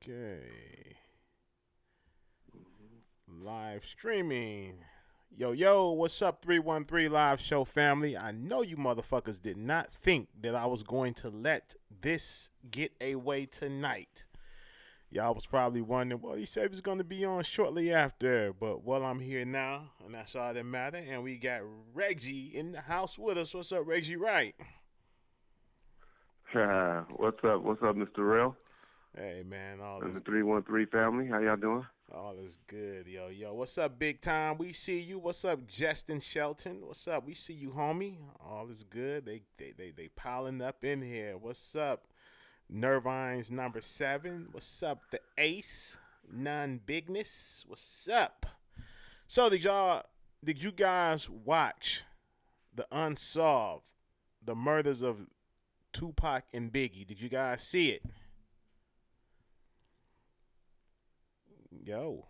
Okay. Live streaming. Yo, what's up, 313 Live Show family? I know you motherfuckers did not think that I was going to let this get away tonight. Y'all was probably wondering, well, he said he was going to be on shortly after, but well, I'm here now, and that's all that matter. And we got Reggie in the house with us. What's up, Reggie? Right? What's up? What's up, Mr. Rail Hey, man, and the 313 family? How y'all doing? all is good, yo. What's up, big time? We see you. What's up, Justin Shelton? What's up? We see you, homie. All is good. They piling up in here. What's up, Nervines number 7? What's up, the Ace? Non bigness. What's up? So did you guys watch the Unsolved, the murders of Tupac and Biggie? Did you guys see it? Yo,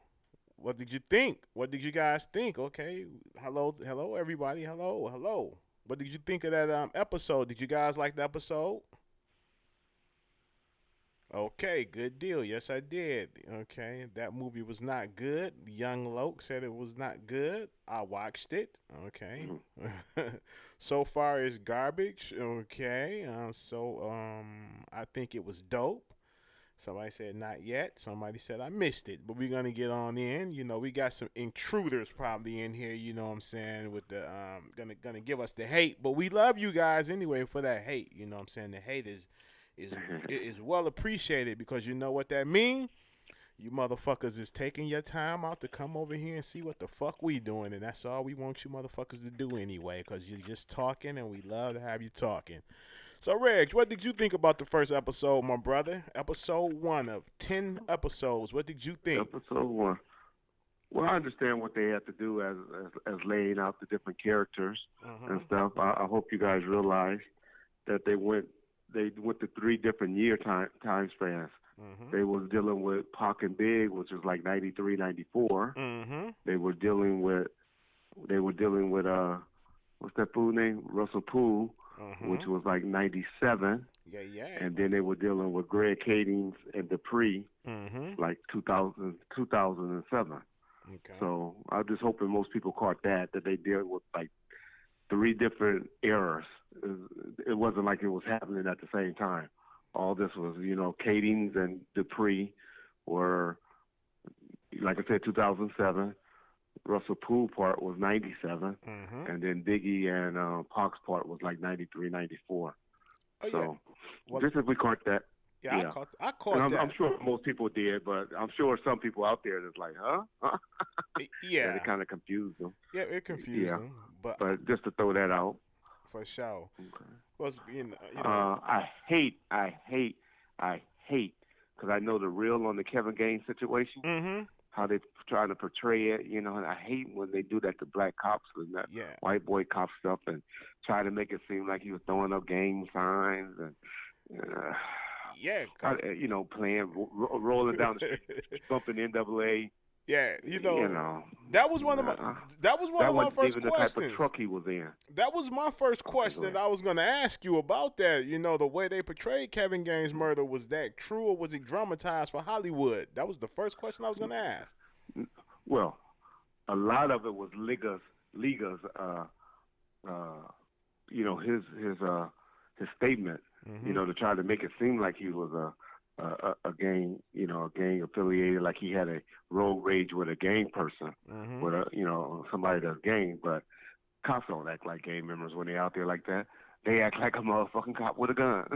what did you think? What did you guys think? Okay, hello, everybody. Hello. What did you think of that episode? Did you guys like the episode? Okay, good deal. Yes, I did. Okay, that movie was not good. Young Loke said it was not good. I watched it. Okay, Mhm. so far it's garbage. Okay, I think it was dope. Somebody said not yet. Somebody said I missed it. But we're gonna get on in. You know, we got some intruders probably in here, you know what I'm saying, with the gonna give us the hate. But we love you guys anyway for that hate. You know what I'm saying? The hate is is well appreciated because you know what that mean? You motherfuckers is taking your time out to come over here and see what the fuck we doing, and that's all we want you motherfuckers to do anyway, because you're just talking, and we love to have you talking. So, Reg, what did you think about the first episode, my brother? Episode 1 of 10 episodes. What did you think? Episode 1. Well, I understand what they have to do as laying out the different characters and Uh-huh. stuff. I hope you guys realize that they went to three different time spans. Uh-huh. They was dealing with Pac and Big, which was like 93, 94. Uh-huh. They were dealing with what's that fool name? Russell Poole, which Uh-huh. was like 97. Yeah. And then they were dealing with Greg Kadings and Dupree, Uh-huh. like 2007. Okay. So I'm just hoping most people caught that they deal with like three different eras. It wasn't like it was happening at the same time. All this was, Kadings and Dupree were, like I said, 2007. Russell Poole part was 97, Uh-huh. and then Biggie and Pac's part was like 93, 94. Oh, yeah. So Well, just if we caught that, yeah, yeah. I And caught I'm that. sure most people did, but I'm sure some people out there that's like, huh? Huh? Yeah, they Yeah. kind of confused them. Yeah, it confused Yeah, them, but but just to throw that out. for sure. Okay. Was you know. I hate, because I know the real on the Kevin Gaines situation, Mm-hmm. how they trying to portray it, and I hate when they do that to black cops and that Yeah. white boy cop stuff and try to make it seem like he was throwing up gang signs and, uh, Yeah, cause playing, rolling down the street, bumping NAA. yeah, You know, that was one of my uh, that was one that of my wasn't first even the type of questions. truck he was in. That was my first Okay, go question that ahead. I was gonna ask you about that. You know, the way they portrayed Kevin Gaines' murder, was that true or was it dramatized for Hollywood? That was the first question I was gonna ask. Well, a lot of it was Liga's, uh, his statement, Mm-hmm. to try to make it seem like he was a gang, a gang affiliated, like he had a road rage with a gang person, Mm-hmm. with somebody that's gang. But cops don't act like gang members when they out there like that. They act like a motherfucking cop with a gun.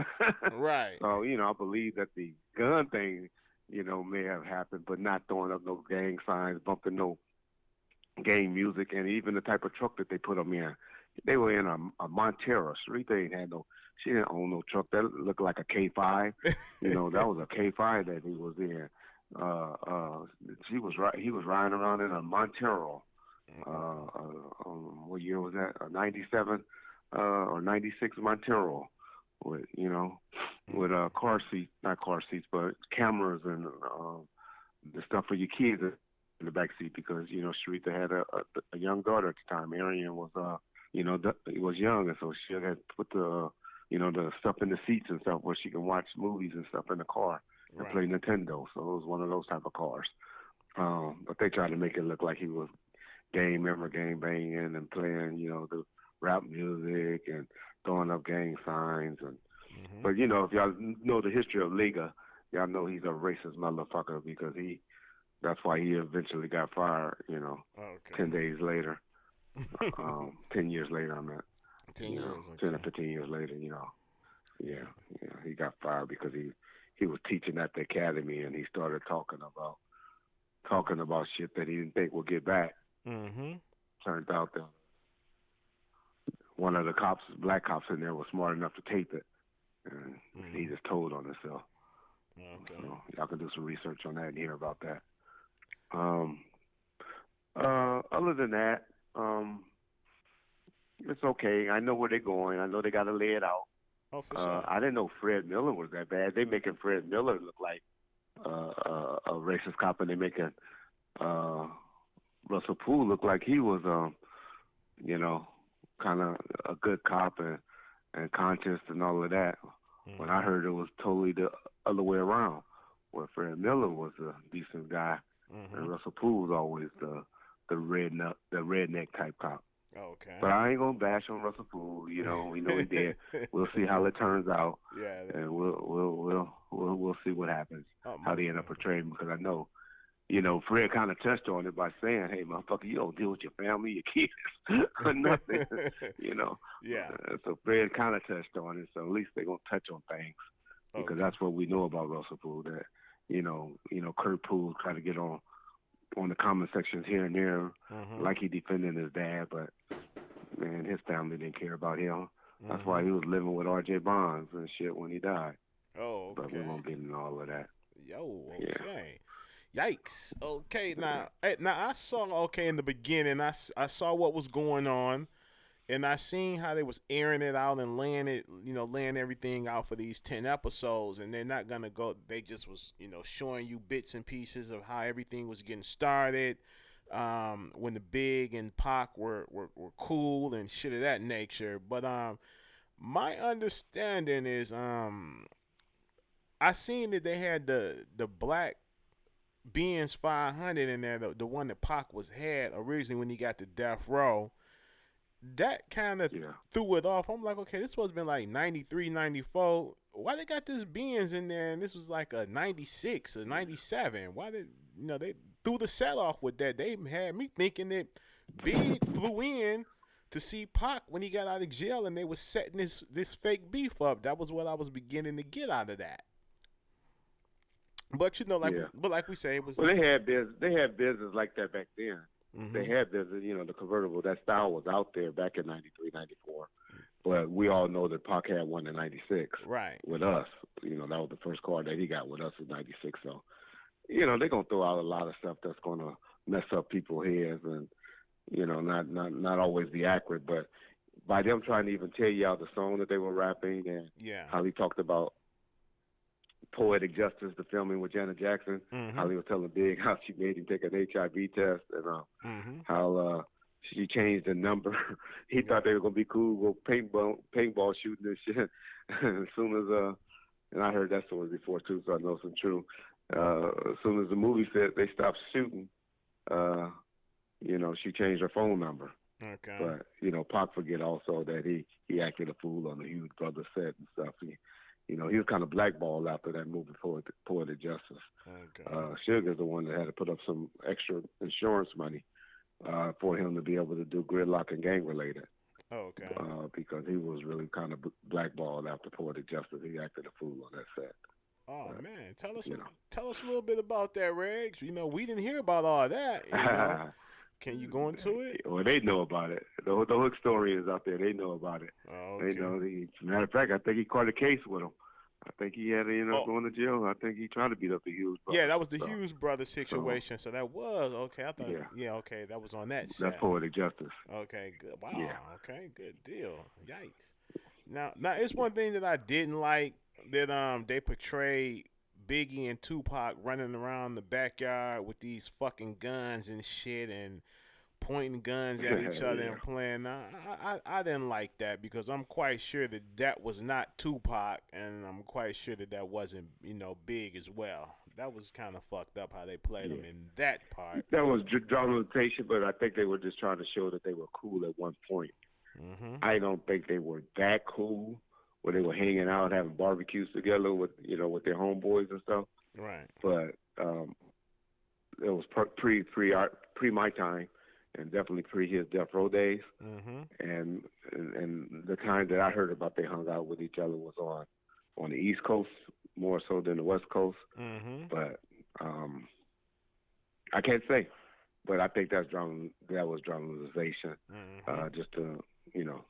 Right. So I believe that the gun thing, may have happened, but not throwing up no gang signs, bumping no gang music, and even the type of truck that they put them in. They were in a Montero. Sharita ain't had no. She didn't own no truck. That looked like a K5. That was a K5 that he was in. Uh, she was right. He was riding around in a Montero. What year was that? A '97 or '96 Montero with with Okay. car seats, not car seats, but cameras and the stuff for your kids in the back seat because Sharita had a young daughter at the time. Arian was he was young, and so she had put the the stuff in the seats and stuff where she can watch movies and stuff in the car. and play Right. Nintendo. So it was one of those type of cars. But they tried to make it look like he was gang banging and playing, the rap music and throwing up gang signs. And Mhm. but if y'all know the history of Liga, y'all know he's a racist motherfucker because that's why he eventually got fired. 10 days later, 10 years later, I meant. 10 years. 10 or 15 years later, yeah, Yeah. he got fired because he was teaching at the academy and he started talking about shit that he didn't think would get back. Mhm. Turned out that one of the cops, black cops in there, was smart enough to tape it, and he Mhm. just told on himself. Okay. So y'all can do some research on that and hear about that. Um, other than that, um, it's okay. I know where they're going. I know they got to lay it out. Oh, for sure. I didn't know Fred Miller was that bad. They making Fred Miller look like a racist cop, and they making uh, Russell Poole look like he was, you know, kind of a good cop and conscious and all of that. When I Mhm. heard it was totally the other way around, where Fred Miller was a decent guy, and Mhm. Russell Poole was always the redneck type cop. Okay. But I ain't gonna bash on Russell Poole. We know he did. We'll see how it turns out, Yeah. and we'll see what happens, Oh, how they most end up definitely. portraying him. Because I know, Fred kind of touched on it by saying, "Hey, motherfucker, you don't deal with your family, your kids, or nothing." you know. Yeah. So Fred kind of touched on it. So at least they're gonna touch on things because Okay. that's what we know about Russell Poole. That Kurt Poole try to get on the comment sections here and there, Mhm. like he defending his dad, but man, his family didn't care about him. That's why Mhm. he was living with R.J. Bonds and shit when he died. Oh, But we okay. won't get into all of that. Yo, Yeah. okay. Yikes. Okay, now I saw in the beginning I saw what was going on and I seen how they was airing it out and laying everything out for these 10 episodes and they're not going to go they just was, showing you bits and pieces of how everything was getting started. When the Big and Pac were cool and shit of that nature. But my understanding is I seen that they had the black Benz 500 in there, the one that Pac was had originally when he got to Death Row. That kind of Yeah. threw it off. I'm like, okay, this supposed to be like 93, 94. Why they got this Benz in there and this was like a 96, a 97? Why did, they threw the set off with that? They had me thinking that Big flew in to see Pac when he got out of jail and they was setting this fake beef up. That was what I was beginning to get out of that. But Yeah. like we say, it was. Well, they had business like that back then. They Hmm. had business, the convertible. That style was out there back in '93, '94. But we all know that Pac had one in '96 Right. with us. That was the first car that he got with us in '96. So, they're gonna throw out a lot of stuff that's gonna mess up people's heads and not always be accurate. But by them trying to even tell y'all the song that they were rapping and Yeah. how he talked about poetic justice, the filming with Janet Jackson, how Mhm. he was telling Big how she made him take an HIV test and Mhm. how she changed the number. He thought Yeah. they were gonna be cool, go paintball shooting and shit. As soon as and I heard that story before too, so I know it's true. As soon as the movie said they stopped shooting, uh, she changed her phone number. Okay. But Pac forget also that he acted a fool on the Hughes Brothers set and stuff. He was kind of blackballed after that movie, Poetic Justice. Okay. Sugar's the one that had to put up some extra insurance money for him to be able to do Gridlock and Gang Related Okay. because he was really kind of blackballed after Poetic Justice. He acted a fool on that set. Oh But, man, you know. tell us a little bit about that, Regs. We didn't hear about all that. Can you go into it? Well, they know about it. The hook story is out there. They know about it. Oh, They okay. know. Matter of fact, I think he caught a case with him. I think he had to end up Oh, going to jail. I think he tried to beat up the Hughes yeah, brothers that and was the stuff. Hughes brothers So situation. So that was okay. I thought, yeah, yeah, okay, that was on that that's set. poetic justice. Okay, good. Yeah, Wow. Okay, good deal. Yikes. Now it's one thing that I didn't like that they portrayed Biggie and Tupac running around the backyard with these fucking guns and shit and pointing guns at each other Yeah. and playing. I didn't like that because I'm quite sure that that was not Tupac, and I'm quite sure that that wasn't Big as well. That was kind of fucked up how they played Yeah. them in that part. That was dramatization, but I think they were just trying to show that they were cool at one point. Mhm. I don't think they were that cool when they were hanging out, having barbecues together with with their homeboys and stuff. Right. But it was pre my time, and definitely pre his death row days. Mhm. And the time that I heard about they hung out with each other was on the East Coast more so than the West Coast. Mhm. But I can't say. But I think that was dramatization, Mhm. just to you know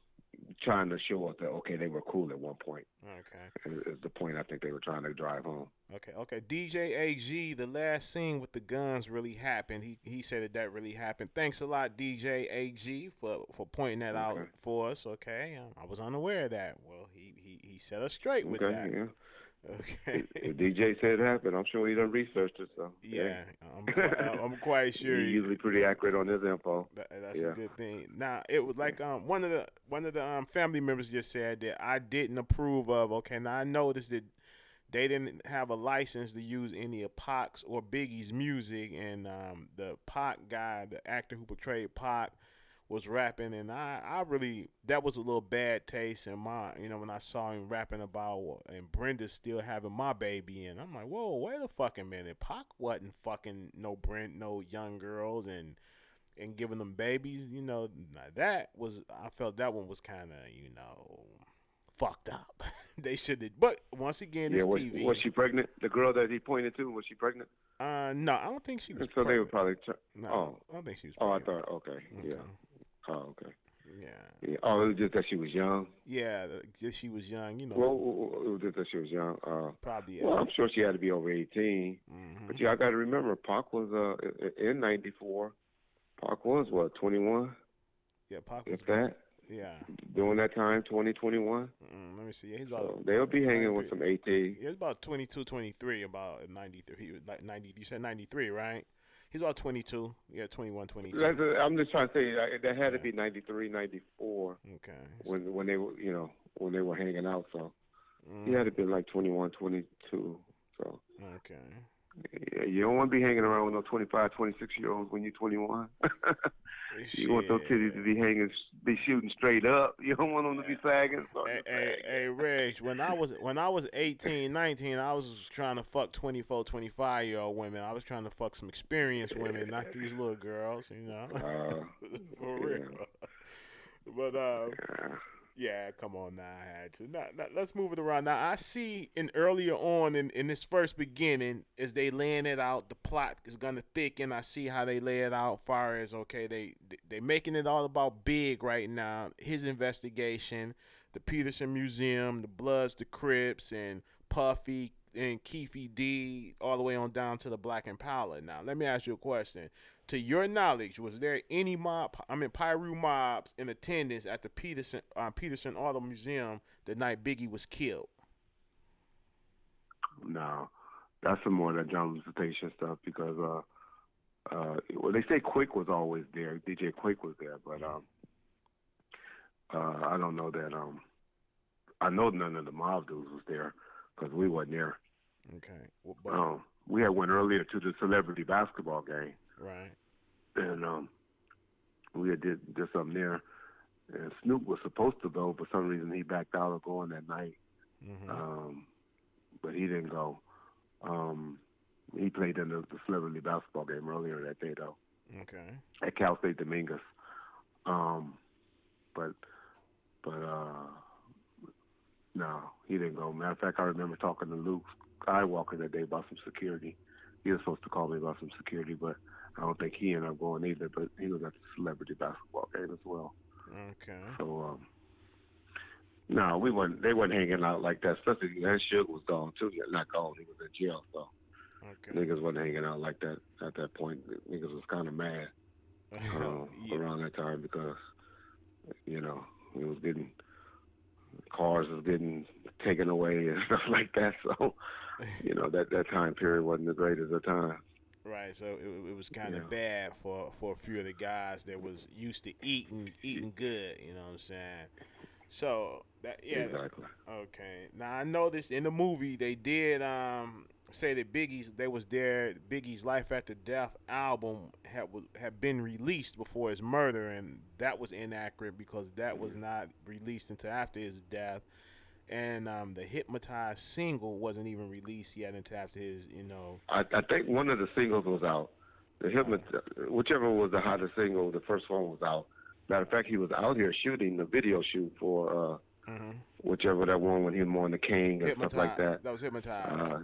trying to show us that okay they were cool at one point. Okay. Is the point I think they were trying to drive home. Okay, okay. DJ AG, the last scene with the guns really happened. He said that that really happened. Thanks a lot, DJ AG, for pointing that out Okay. for us. Okay, I was unaware of that. Well, he set us straight with Okay. that. Yeah. Okay. If DJ said it happened, I'm sure he done researched it. So hey, Yeah, I'm quite he sure. usually pretty accurate on his info. That's a Yeah. good thing. Now it was Yeah. like one of the family members just said that I didn't approve of. Okay, now I noticed that they didn't have a license to use any of Pac's or Biggie's music, and the Pac guy, the actor who portrayed Pac, was rapping, and I really that was a little bad taste in my when I saw him rapping about and Brenda's still having my baby, and I'm like, whoa, wait a fucking minute, Pac wasn't fucking no young girls and giving them babies, that was I felt that one was kind of fucked up. They should have. But once again, Yeah. it's Was TV. she pregnant? The girl that he pointed to, was she pregnant? No, I don't think she was And so they were pregnant. probably. No, Oh. I don't think she was Oh, I pregnant. thought. Okay. Yeah. Okay. Oh, okay. Yeah. Yeah. Oh, it was just that she was young. Yeah, just she was young. Well, it was just that she was young. Probably. Well, I'm sure she had to be over 18. But Mhm. y'all got to remember, Pac was in '94. Pac was what 21, Yeah, Pac was if about. that. Yeah. During that time, 2021. Let me see. Yeah, he's about So they'll be hanging with 93. some 18. Yeah, he's about 22, 23. About 93. He was like 90. You said 93, right? He's about 22. Yeah, 21, 22. I'm just trying to say that had to Yeah. be 93, 94 Okay. when they were when they were hanging out. So he had Mm, to be like 21, 22. So okay. yeah, you don't want to be hanging around with no 25, 26 year olds when you're 21. You want those titties to Shit. be hanging, be shooting straight up. You don't want them to be sagging, starting Hey, to hey, sag. hey, Reg, when I was 18, 19, I was trying to fuck 24, 25-year-old women. I was trying to fuck some experienced women, not these little girls, For real. Yeah, But yeah. yeah, come on now, I had to. Now, let's move it around. Now I see in earlier on in this first beginning, as they laying it out, the plot is gonna thicken. I see how they lay it out. Far as okay, they making it all about Big right now. His investigation, the Peterson Museum, the Bloods, the Crips, and Puffy and Keefy D, all the way on down to the Black Impala. Now let me ask you a question. To your knowledge, was there any Pyru mobs in attendance at the Peterson Auto Museum the night Biggie was killed? No, that's some more of that dramatization stuff because well, they say Quick was always there. DJ Quick was there, but I don't know that. I know none of the mob dudes was there because we wasn't there. Okay, but We had went earlier to the celebrity basketball game, right. and we had did something there. And Snoop was supposed to go, for some reason he backed out of going that night. Mhm. Um, but he didn't go. Um, he played in the celebrity basketball game earlier that day though Okay. at Cal State Dominguez. Um, but but no, he didn't go. Matter of fact, I remember talking to Luke Skywalker that day about some security. He was supposed to call me about some security, but I don't think he ended up going either. But he was at the celebrity basketball game as well. Okay. So no, we weren't. They weren't hanging out like that. Especially that Suge was gone too. Yeah, not gone. He was in jail. So Okay. niggas wasn't hanging out like that at that point. Niggas was kind of mad Yeah. around that time because it was getting cars was getting taken away and stuff like that. So that time period wasn't the greatest of time. Right, so it was kind Yeah, of bad for a few of the guys that was used to eating good. You know what I'm saying? So that yeah, exactly. okay. Now I noticed in the movie they did say that Biggie's Life After Death album had been released before his murder, and that was inaccurate because that was not released until after his death, and the Hypnotized single wasn't even released yet until after his I think one of the singles was out. The Hypnot, uh, whichever was the hottest single, the first one was out. Matter of fact, he was out here shooting the video shoot for mm-hmm. whichever that one when he was on the King and stuff like Hypnotized. that. That was Hypnotized. Uh,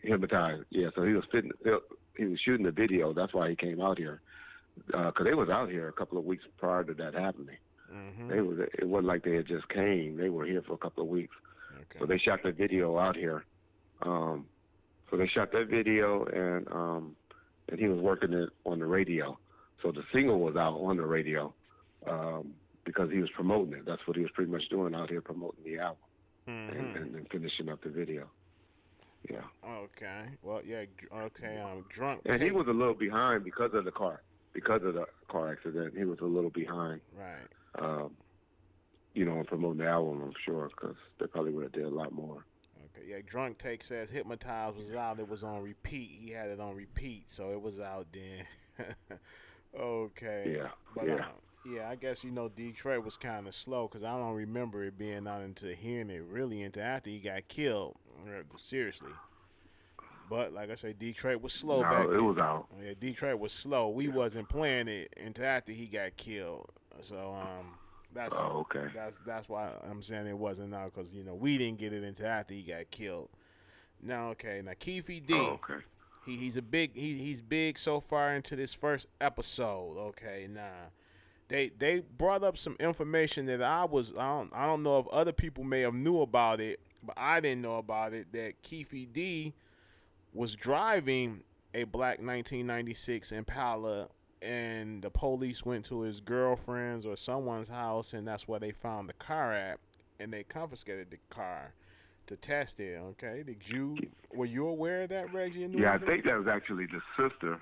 Hypnotized, yeah. So he was shooting the video. That's why he came out here. Because they was out here a couple of weeks prior to that happening. Mm-hmm. It wasn't like they had just came. They were here for a couple of weeks. Okay. So they shot the video out here. So they shot that video, and he was working it on the radio. So the single was out on the radio because he was promoting it. That's what he was pretty much doing out here, promoting the album Mm-hmm. and finishing up the video. Yeah. Okay. Well, yeah. Okay. Drunk And he tape. was a little behind because of the car accident. He was a little behind, Right. um, on promoting the album. I'm sure because they probably would have did a lot more. Okay. Yeah. Drunk take says Hypnotized was out. It was on repeat. He had it on repeat, so it was out then. Okay. Yeah. But Yeah. yeah. I guess Detroit was kind of slow because I don't remember it being out until hearing it really until after he got killed. Seriously. But like I say, Detroit was slow No, back it then. was out. Yeah, Detroit was slow. We Yeah. wasn't playing it until after he got killed. So that's Oh, okay. that's why I'm saying it wasn't out because we didn't get it until after he got killed. Now okay, now Keefy Oh, D, okay. he's big so far into this first episode. Okay, now they brought up some information that I don't know if other people may have knew about it, but I didn't know about it. That Keefy D was driving a black 1996 Impala, and the police went to his girlfriend's or someone's house, and that's where they found the car at, and they confiscated the car to test it. Okay, were you aware of that, Reggie? You knew Yeah, I anything? think that was actually the sister.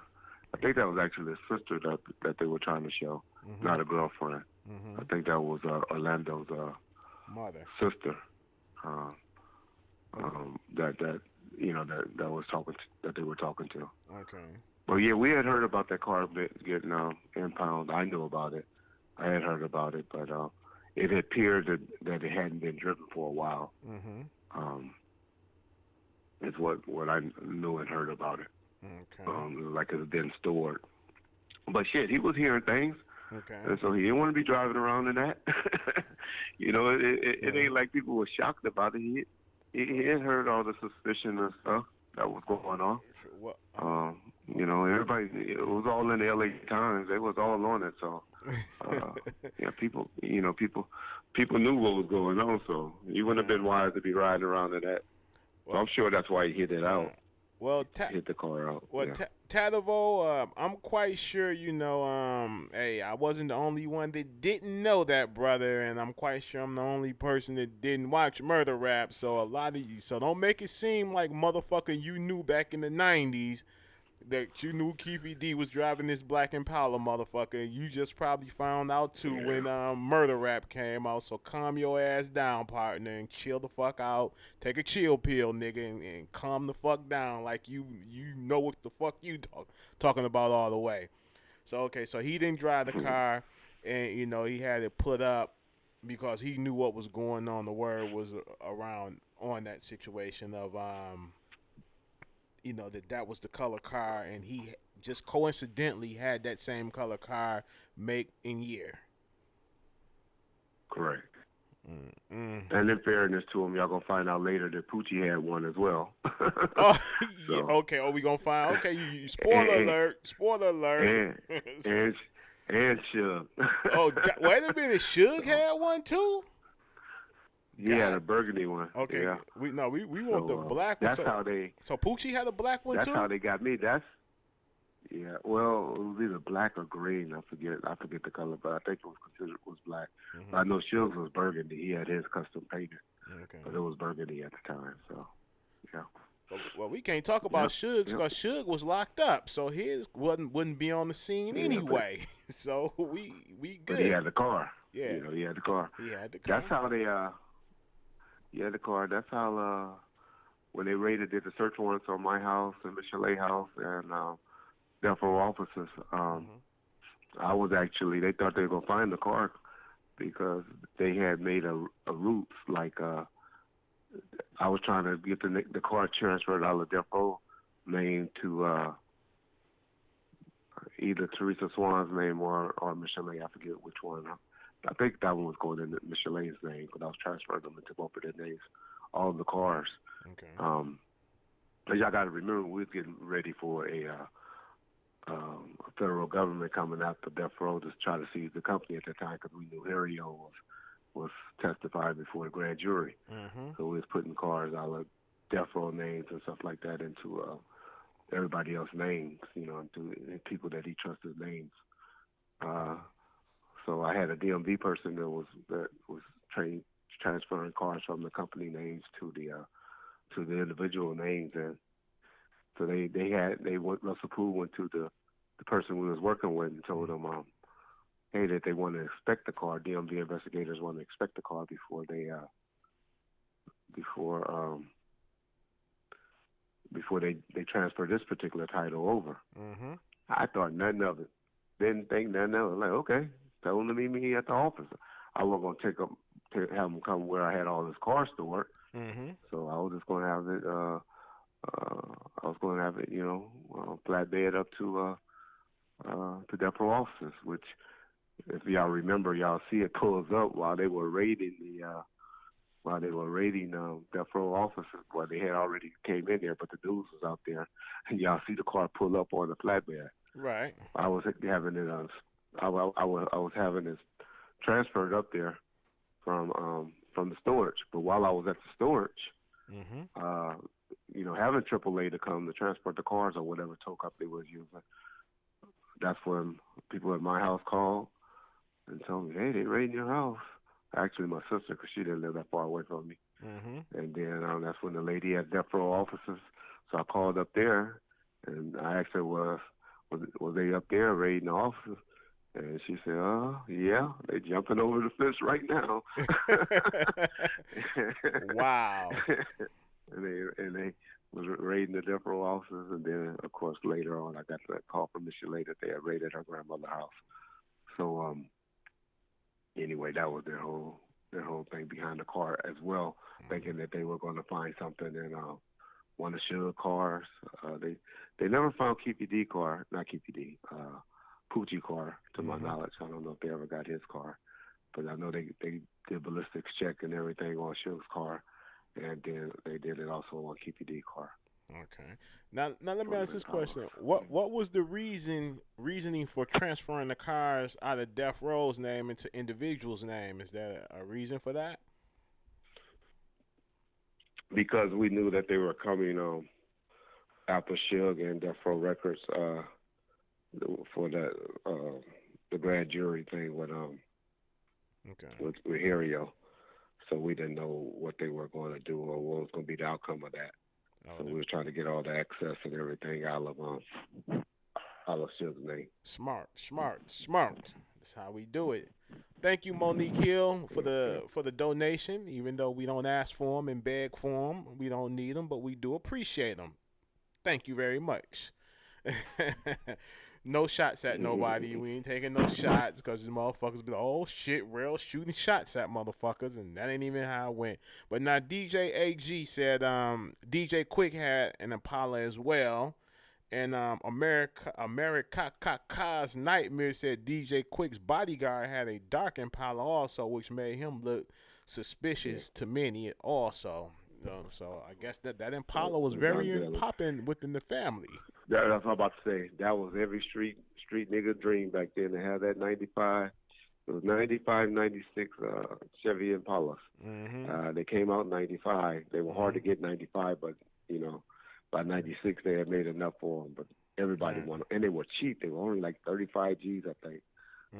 I think that was actually the sister that they were trying to show, Mm-hmm. not a girlfriend. Mm-hmm. I think that was Orlando's Mother. sister. Uh, Okay. that was that they were talking to. Okay. But yeah, we had heard about that car getting impounded. I knew about it. I had heard about it, but it appeared that it hadn't been driven for a while. Mm-hmm. Um, is what I knew and heard about it. Okay. Like it had been stored. But shit, he was hearing things, Okay. and so he didn't want to be driving around in that. It Yeah. ain't like people were shocked about it. He had heard all the suspicion and stuff that was going on. What? Everybody, it was all in the LA Times. They was all on it. So, yeah, people knew what was going on. So he wouldn't have been wise to be riding around in that. So I'm sure that's why he hit it out. Well, Hit the car out. Well, Yeah. Tadavo, I'm quite sure hey, I wasn't the only one that didn't know that, brother, and I'm quite sure I'm the only person that didn't watch Murder Rap. So a lot of you, so don't make it seem like motherfucker you knew back in the '90s that you knew Keefy D was driving this Black Impala, motherfucker. You just probably found out too when Murder Rap came out. So calm your ass down, partner, and chill the fuck out. Take a chill pill, nigga, and calm the fuck down like you know what the fuck you talking about all the way. So okay, so he didn't drive the car, and he had it put up because he knew what was going on. The word was around on that situation of that was the color car, and he just coincidentally had that same color car, make and year. Correct. Mm. And in fairness to him, y'all gonna find out later that Poochie had one as well. Oh, yeah, So, okay. Oh, we gonna find. Okay, you spoiler alert. Spoiler alert. and Suge. Oh, wait a minute. Suge had one too. Yeah, the God. burgundy one. Okay, Yeah. we want the black one. That's how they. So Poochie had a black one That's too. how they got me. Yeah. Well, it was either black or green. I forget the color, but I think it was considered was black. Mm-hmm. But I know Suge's was burgundy. He had his custom painted, Okay. but it was burgundy at the time. So, yeah. Well, we can't talk about Yep, Suge's yep. because Suge was locked up, so his wouldn't be on the scene Yeah, anyway. So we but he good. had the car. Yeah, He had the car. he had the That's car. how they he had the car. That's how when they raided did the search warrants on my house and Michelle house and death row officers. Mhm. I was actually they thought they were gonna find the car because they had made a route like I was trying to get the car transferred out of death row name to either Teresa Swan's name or Michelle. I forget which one. I think that one was going in Michelle's name, but I was transferring them into both of their names, all of the cars. Okay. Um, but y'all got to remember, we was getting ready for a federal government coming out to death row to try to seize the company at the time because we knew Harrio was testifying before the grand jury. Mhm. So we was putting cars out of death row names and stuff like that into everybody else's names, into people that he trusted names. Uh, Mhm. so I had a DMV person that was trained transferring cars from the company names to the individual names, and so they went Russell Poole went to the person we was working with and told Mhm. them hey that they want to inspect the car. DMV investigators want to inspect the car before before they transfer this particular title over. Mhm. I thought nothing of it. Didn't think nothing of it. Like, okay, tell him to meet me at the office. I wasn't gonna have him come where I had all his cars stored. Mhm. So I was just gonna have it. I was gonna have it, flatbed up to depot officers. Which, if y'all remember, y'all see it pulls up while they were raiding death row officers. Well, they had already came in there, but the dudes was out there, and y'all see the car pull up on the flatbed. Right. I was having it. I was having it transferred up there from the storage. But while I was at the storage, Mhm. uh, having AAA to come to transport the cars or whatever tow company they was using, that's when people at my house called and told me, "Hey, they raiding your house." Actually, my sister, because she didn't live that far away from me. Mhm. And then that's when the lady had death row officers. So I called up there, and I asked her, was they up there raiding the officers? And she said, yeah, they jumping over the fence right now. Wow. and they was raiding the death row officers. And then, of course, later on, I got that call from Miss Shalay that they had raided her grandmother's house. So anyway, that was their whole thing behind the car as well, thinking that they were going to find something in one of Suge cars. They never found Keepy D car, not Keepy D, Poochie car to my Mhm. knowledge. I don't know if they ever got his car, but I know they did ballistics check and everything on Suge's car, and then they did it also on Keepy D car Okay. Now let me on ask the this Impala. question. What was the reasoning for transferring the cars out of Death Row's name into individuals' name? Is there a reason for that? Because we knew that they were coming after Suge and Death Row Records for that the grand jury thing Okay. with Hario. So we didn't know what they were going to do or what was going to be the outcome of that. Oh, So we were trying to get all the access and everything out of Suge's name. smart, smart, smart. That's how we do it. Thank you, Monique Hill, for Yep, yep. the donation. Even though we don't ask for them and beg for them, we don't need them, but we do appreciate them. Thank you very much. No shots at nobody. We ain't taking no shots because the motherfuckers be like, oh shit, real shooting shots at motherfuckers, and that ain't even how it went. But now DJ AG said DJ Quick had an Impala as well. And America's Nightmare said DJ Quick's bodyguard had a dark Impala also, which made him look Yeah. suspicious to many also. So I guess that So Impala was the drug very dealers. popping within the family. That's what I'm about to say. That was every street nigga dream back then to have that 95. It was 95, 96 Chevy Impalas. Mm-hmm. They came out in 95. They were hard Mm-hmm. to get in 95, but you know, by 96 they had made enough for them. But everybody Right. wanted, and they were cheap. They were only like 35 G's, I think,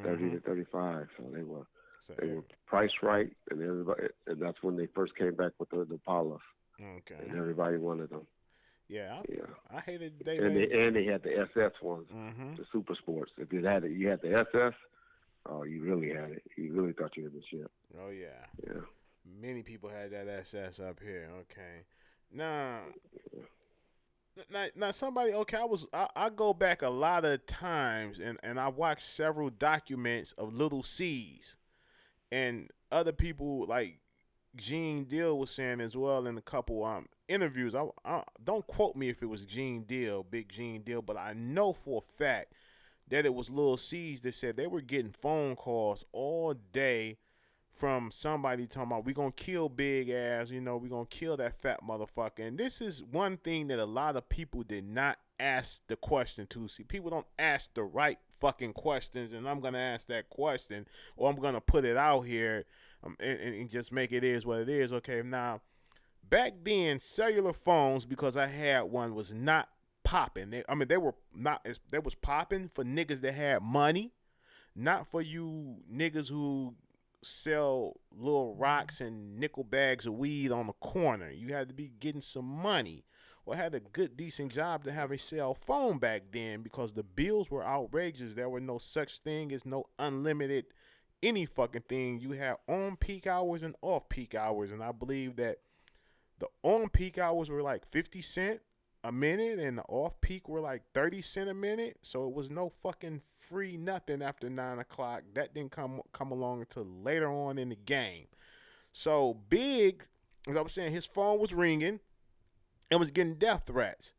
30 Mm-hmm. to 35. So So they were priced right, and everybody, and that's when they first came back with the Impalas, and okay. everybody wanted them. Yeah, Yeah. I hated they And made. they had the SS ones, Mhm. the super sports. If you had it, you had the SS. Oh, you really had it. You really thought you had the shit. Oh yeah. Yeah. Many people had that SS up here. Okay. Now, now somebody. Okay, I go back a lot of times, and I watched several documents of Little C's and other people like Gene Deal was saying as well in a couple interviews. I don't quote me if it was Gene Deal, Big Gene Deal, but I know for a fact that it was Lil C's that said they were getting phone calls all day from somebody talking about we gonna kill Big Ass, we gonna kill that fat motherfucker. And this is one thing that a lot of people did not ask the question to. See, people don't ask the right fucking questions, and I'm gonna ask that question, or I'm gonna put it out here, and just make it is what it is. Okay, now back then, cellular phones, because I had one, was not popping. They were not. They was popping for niggas that had money, not for you niggas who sell little rocks and nickel bags of weed on the corner. You had to be getting some money or had a good decent job to have a cell phone back then because the bills were outrageous. There were no such thing as no unlimited any fucking thing. You had on peak hours and off peak hours, and I believe that the on peak hours were like 50 cents a minute and the off peak were like 30 cents a minute. So it was no fucking free nothing after 9 o'clock. That didn't come along until later on in the game. So Big, as I was saying, his phone was ringing and was getting death threats.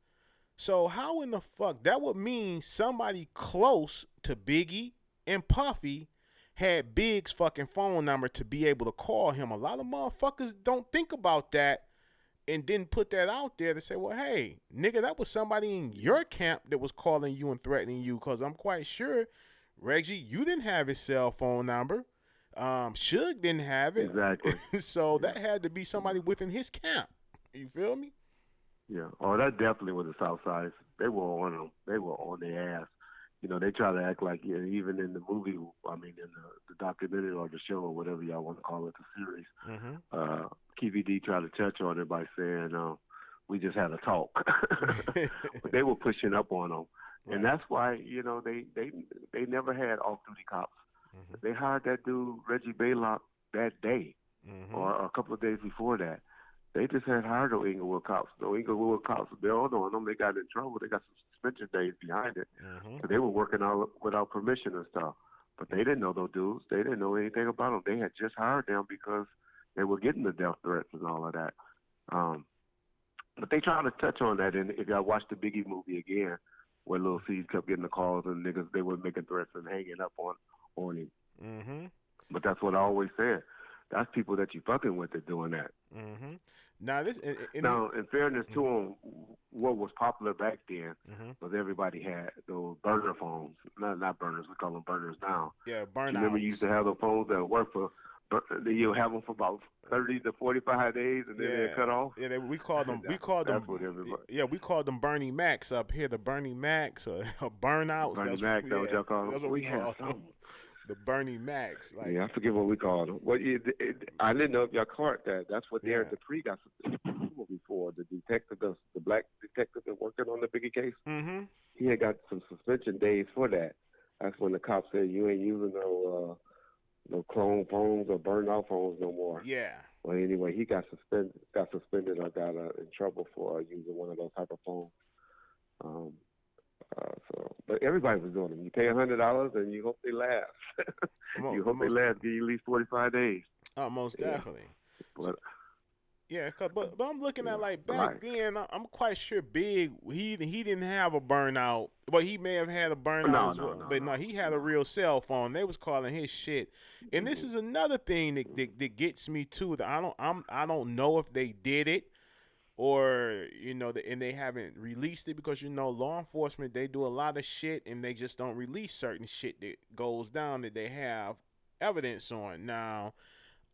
So how in the fuck that would mean somebody close to Biggie and Puffy had Big's fucking phone number to be able to call him. A lot of motherfuckers don't think about that and didn't put that out there to say, well, hey, nigga, that was somebody in your camp that was calling you and threatening you. Because I'm quite sure, Reggie, you didn't have his cell phone number. Suge didn't have it. Exactly. So Yeah. that had to be somebody within his camp. You feel me? Yeah. Oh, that definitely was the South Side. They were on them. They were on their ass. They try to act like, yeah, even in the movie, I mean, in the documentary or the show or whatever y'all want to call it, the series, Mm-hmm. KVD tried to touch on it by saying, we just had a talk. But they were pushing up on them. And Right. that's why, they never had off-duty cops. Mm-hmm. They hired that dude, Reggie Baylock, that day Mm-hmm. or a couple of days before that. They just had hired those Inglewood cops. Those Inglewood cops, they're all on them. They got in trouble. They got some suspension days behind it. Mm-hmm. So they were working out without permission and stuff. But they didn't know those dudes. They didn't know anything about them. They had just hired them because they were getting the death threats and all of that. Um, but they tried to touch on that. And if y'all watch the Biggie movie again, where Lil C's kept getting the calls and niggas, they were making threats and hanging up on him. Mm-hmm. But that's what I always said. That's people that you fucking with that doing that. Mm-hmm. Now this and he, Now, in fairness to them, what was popular back then mm-hmm. was everybody had those burner phones. Not burners. We call them burners now. Yeah, But you remember you used burnouts. to have those phones that work for, you'll have them for about 30 to 45 days and then they're Yeah, cut off. yeah. We called them. We called That's them. what everybody, Yeah, we called them Bernie Macs up here. The Bernie Macs or burnouts. Bernie That's Mac, that what yeah. y'all call them. That's what we We had call them. some. The Bernie Macs. Like Yeah, I forget what we called them. Well, I didn't know if y'all caught that. That's what yeah. Derek Dupree got suspended for. The detective, the black detective that working on the Biggie case. Mm-hmm. He had got some suspension days for that. That's when the cops said you ain't using no clone phones or burned out phones no more. Yeah. Well, anyway, he got suspended or got in trouble for using one of those type of phones. Um, but everybody was doing them. You pay $100 and you hope they last. You hope they Most last. Give you at least 45 days. most Yeah, definitely. So, but yeah, but I'm looking at yeah, like back right. then. I'm quite sure Big he didn't have a burnout, but he may have had a burnout No, as no, well. no, But no, he had a no, real cell phone. They was calling his shit, and this no. is another thing that gets me too. That I don't know if they did it or and they haven't released it because law enforcement they do a lot of shit and they just don't release certain shit that goes down that they have evidence on. Now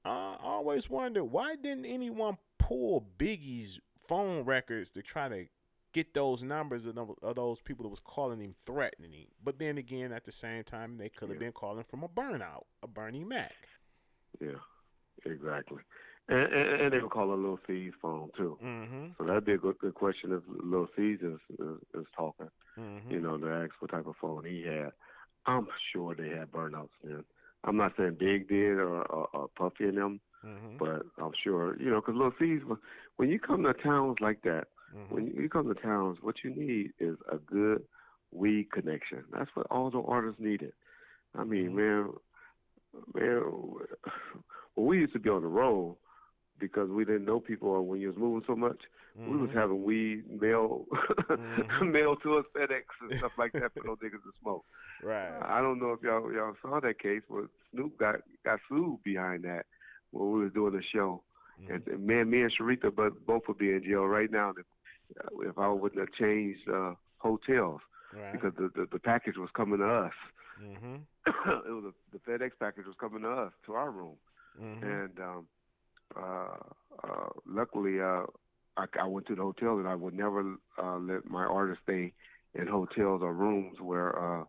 I always wonder why didn't anyone pull Biggie's phone records to try to get those numbers of those people that was calling him threatening him. But then again, at the same time, they could have Yeah, been calling from a burnout, a Bernie Mac. yeah, exactly. And they would call it Lil C's phone too. Mhm. So that'd be a good question if Lil C's is talking, Mhm. to ask what type of phone he had. I'm sure they had burnouts then. I'm not saying Big did or Puffy and them, Mhm. but I'm sure, because Lil C's, when you come to towns like that, when Mhm. you come to towns, what you need is a good weed connection. That's what all the artists needed. I mean, Mhm. man, when we used to be on the road, because we didn't know people or when you was moving so much, we was Mhm. having weed mail Mhm. mail to us FedEx and stuff like that for those niggas to smoke. Right. I don't know if y'all saw that case, but Snoop got sued behind that when we was doing the show. Mhm. And me and Sharita, but both would be in jail right now if I wouldn't have changed hotels Right. because the package was coming to us. Mhm. It was the FedEx package was coming to us to our room, Mhm. and uh, luckily, I went to the hotel, and I would never let my artists stay in hotels or rooms where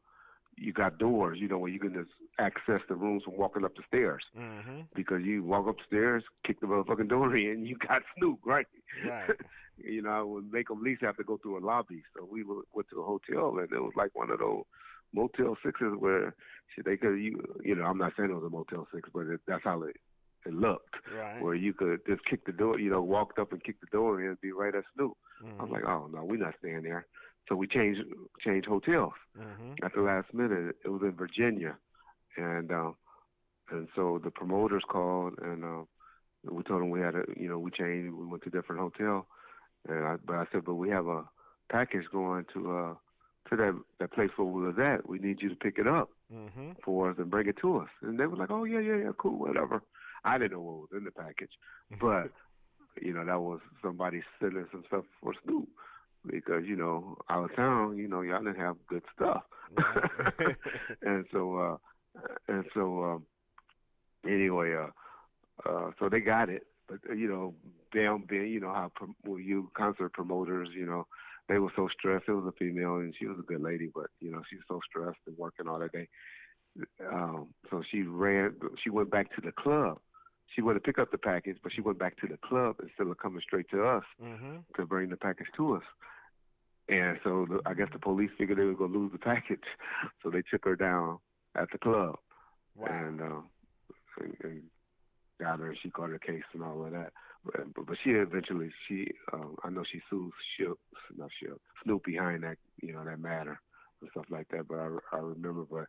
you got doors, where you can just access the rooms from walking up the stairs. Mhm. Because you walk upstairs, kick the motherfucking door in, you got Snoop, right? Right. I would make them at least have to go through a lobby. So went to a hotel, and it was like one of those Motel Sixes where shit, they could I'm not saying it was a Motel Six, but that's how it looked, Right. where you could just kick the door, walked up and kicked the door in and be right at Snoop. I was Mhm. like, oh no, we're not staying there. So we changed hotels Mhm. at the last minute. It was in Virginia, and so the promoters called and we told them we had we changed. We went to a different hotel, but I said, but we have a package going to that place where we was at. We need you to pick it up Mhm. for us and bring it to us. And they were like, oh yeah, cool, whatever. I didn't know what was in the package, but that was somebody sending some stuff for Snoop because out of town, y'all didn't have good stuff, Right. and so anyway, so they got it, but them being how you concert promoters, they were so stressed. It was a female, and she was a good lady, but she's so stressed and working all that day. So she went back to the club. She went to pick up the package, but she went back to the club instead of coming straight to us Mhm. to bring the package to us. And so I guess the police figured they were gonna lose the package, so they took her down at the club Wow. and and got her. She caught her case and all of that. But she eventually I know she sued not Shook, Snoop behind that that matter and stuff like that. But I remember, but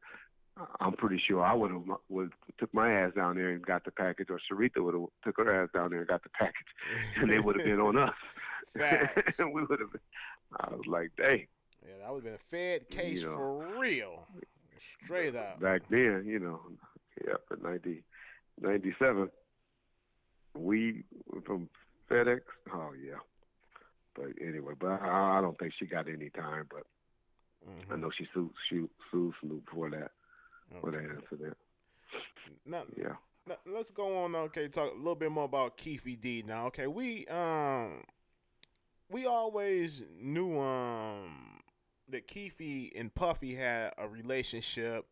I'm pretty sure I would took my ass down there and got the package, or Sharita would have took her ass down there and got the package, and they would have been on us, Facts. and we would have. I was like, dang, Yeah, that would have been a Fed case you know, for real. Straight up. back then, yeah, in 97, we from FedEx. Oh yeah, but anyway, but I don't think she got any time. But I Mhm. know she sued Snoop for that Okay. incident. Now, Yeah. let's go on. Okay, talk a little bit more about Keefy D. Now, okay, we always knew that Keefy and Puffy had a relationship,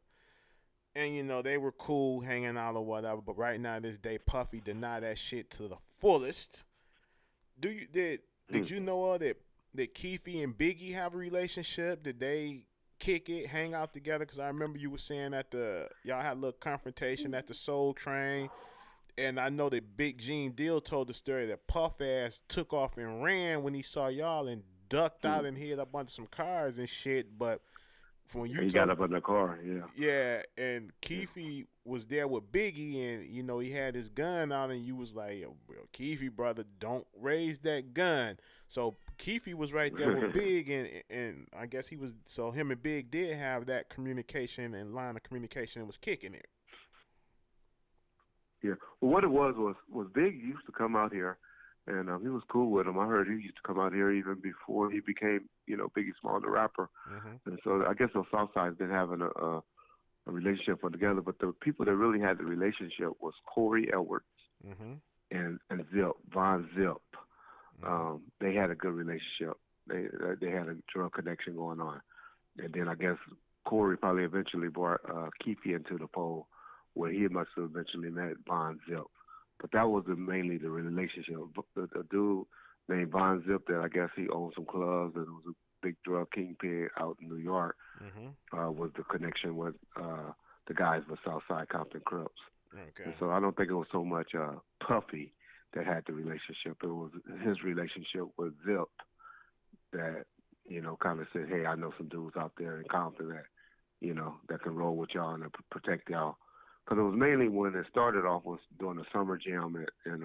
and they were cool, hanging out or whatever. But right now, this day, Puffy denied that shit to the fullest. Do you did Hmm. you know that Keefy and Biggie have a relationship? Did they kick it, hang out together? Because I remember you were saying that y'all had a little confrontation at the Soul Train, and I know that Big Gene Deal told the story that Puff ass took off and ran when he saw y'all and ducked Hmm. out and hid up under some cars and shit. But from when you He got told, up in the car. Yeah. yeah, and Yeah. Keefe was there with Biggie, and he had his gun out, and you was like, "Yo, bro, Keefe, brother, don't raise that gun." So Keefe was right there with Big, and I guess he was. So him and Big did have that communication and line of communication and was kicking it. Yeah. Well, what it was Big used to come out here, and he was cool with him. I heard he used to come out here even before he became, Biggie Small, the rapper. Mhm. And so I guess those Southside's been having a relationship for together. But the people that really had the relationship was Corey Edwards Mhm. and Zip Von Zip. Mhm. They had a good relationship. They had a drug connection going on. And then I guess Corey probably eventually brought Keefe into the fold, where he must have eventually met Von Zip. But that was mainly the relationship. The dude named Von Zip that I guess he owned some clubs and was a big drug kingpin out in New York Mhm. was the connection with the guys with Southside Compton Crips. And Okay. so I don't think it was so much Puffy that had the relationship. It was his relationship with Zip that, kind of said, hey, I know some dudes out there in Compton that, that can roll with y'all and protect y'all. Because it was mainly when it started off was during the summer jam and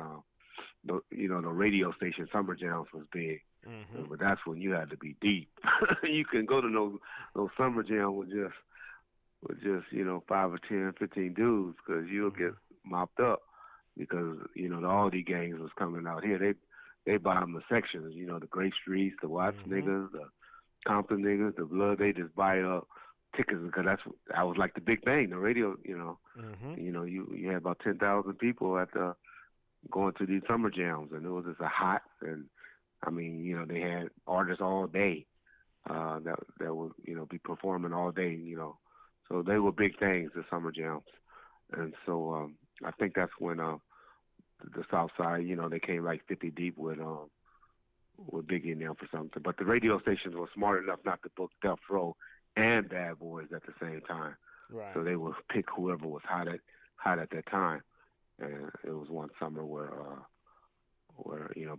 the radio station summer jams was big. Mhm. But that's when you had to be deep. You can go to those summer jams with just 5 or 10, 15 dudes because you'll get Mhm. mopped up because the Aldi gangs was coming out here. They buy them the sections, the Great Streets, the Watts Mhm. niggas, the Compton niggas, the Blood. They just buy up tickets because that was like the big thing. The radio, Mhm. you had about 10,000 people at the going to these summer jams, and it was just a hot and I mean, they had artists all day that would be performing all day, so they were big things, the summer jams, and so I think that's when the South Side, they came like 50 deep with Biggie and them for something, but the radio stations were smart enough not to book Death Row and Bad Boys at the same time, so Right. they would pick whoever was hot at that time, and it was one summer where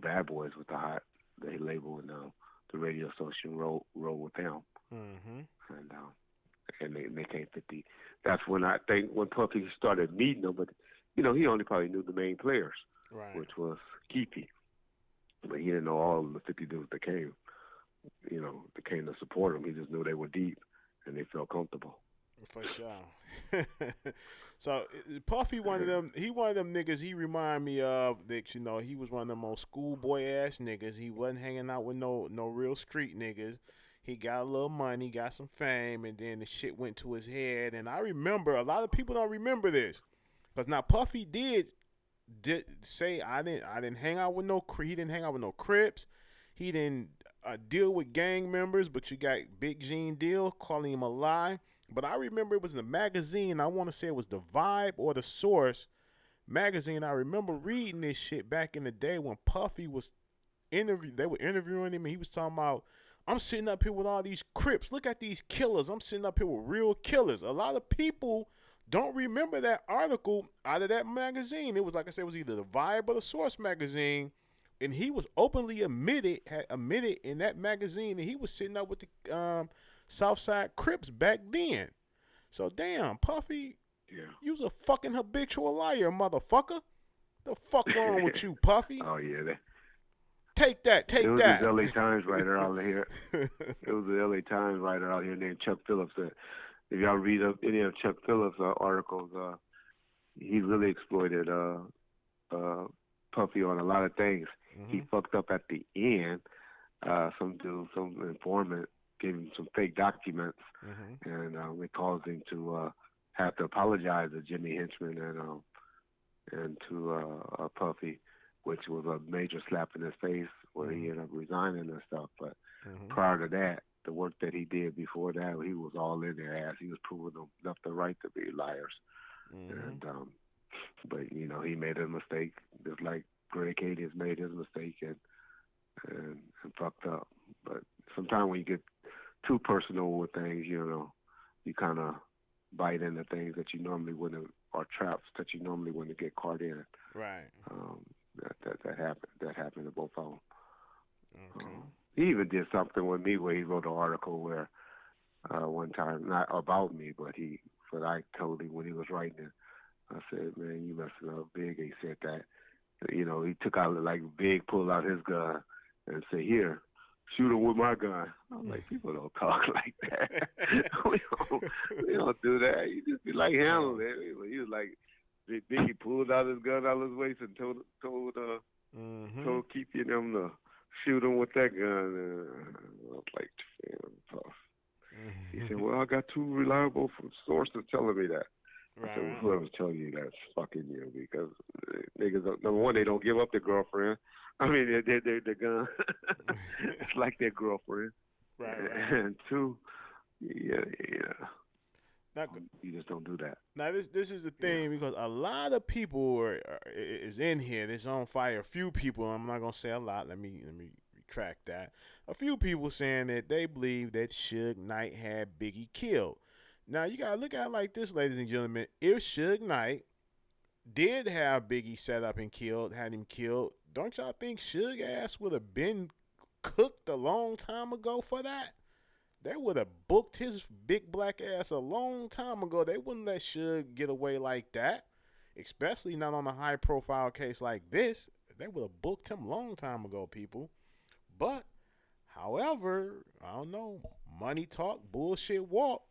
Bad Boys was the hot they label and the radio station roll with them Mhm. and they came 50. That's when I think when Puffy started meeting them, but he only probably knew the main players, Right. which was Keefy, but he didn't know all of the 50 dudes that came. That came to support him. He just knew they were deep and they felt comfortable. For sure. So Puffy, one of them, he one of them niggas. He remind me of that. He was one of them old schoolboy ass niggas. He wasn't hanging out with no real street niggas. He got a little money, got some fame, and then the shit went to his head. And I remember a lot of people don't remember this, cause now Puffy did say I didn't hang out with no he didn't hang out with no Crips. He didn't deal with gang members, but you got Big Gene Deal calling him a lie. But I remember it was in a magazine. I want to say it was the Vibe or the Source magazine. I remember reading this shit back in the day when Puffy was interview. They were interviewing him, and he was talking about, "I'm sitting up here with all these Crips. Look at these killers. I'm sitting up here with real killers." A lot of people don't remember that article out of that magazine. It was like I said, it was either the Vibe or the Source magazine, and he was openly had admitted in that magazine that he was sitting up with the Southside Crips back then. So damn, Puffy, you was a fucking habitual liar, motherfucker. The fuck wrong with you, Puffy? Oh yeah, Take that, it take was this that. L.A. Times writer out here. It was an L.A. Times writer out here named Chuck Phillips. If y'all read up any of Chuck Phillips' articles, he really exploited Puffy on a lot of things. He Mhm. fucked up at the end. Some dude, some informant, gave him some fake documents, Mhm. and it caused him to have to apologize to Jimmy Henchman and to Puffy, which was a major slap in his face, where he Mhm. ended up resigning and stuff. But Mhm. prior to that, the work that he did before that, he was all in their ass. He was proving them left and right to be liars. Mhm. And but he made a mistake, just like Greg Cady has made his mistake and fucked up. But sometimes when you get too personal with things, you kind of bite into things that you normally wouldn't, or traps that you normally wouldn't get caught in. Right. Um, that happened. That happened to both of them. Okay. He even did something with me where he wrote an article where one time, not about me, but I told him when he was writing it. I said, "Man, you messing up big." He said that. He took out like Big, pulled out his gun and said, "Here, shoot him with my gun." I'm like, people don't talk like that. we don't, we don't do that. You just be like Right. handle it. He was like, Biggie pulled out his gun out of his waist and Mhm. told Keefy and them to shoot him with that gun. I was like, "Damn, tough." He said, Mhm. "Well, I got two reliable sources telling me that." I Right. said, "Well, Right. whoever's telling you that's fucking you because niggas, number one, they don't give up their girlfriend. I mean, they're gun. It's like their girlfriend. Right. Right. And two, yeah, yeah. Now, You just don't do that. now this is the Yeah. thing because a lot of people is in here. This on fire. A few people. I'm not gonna say a lot. Let me retract that. A few people saying that they believe that Suge Knight had Biggie killed. Now you gotta look at it like this, ladies and gentlemen. If Suge Knight did have Biggie set up and killed, had him killed, don't y'all think Suge ass would have been cooked a long time ago for that? They would have booked his big black ass a long time ago. They wouldn't let Suge get away like that, especially not on a high profile case like this. They would have booked him long time ago, people. But, however, I don't know. Money talk, bullshit walk.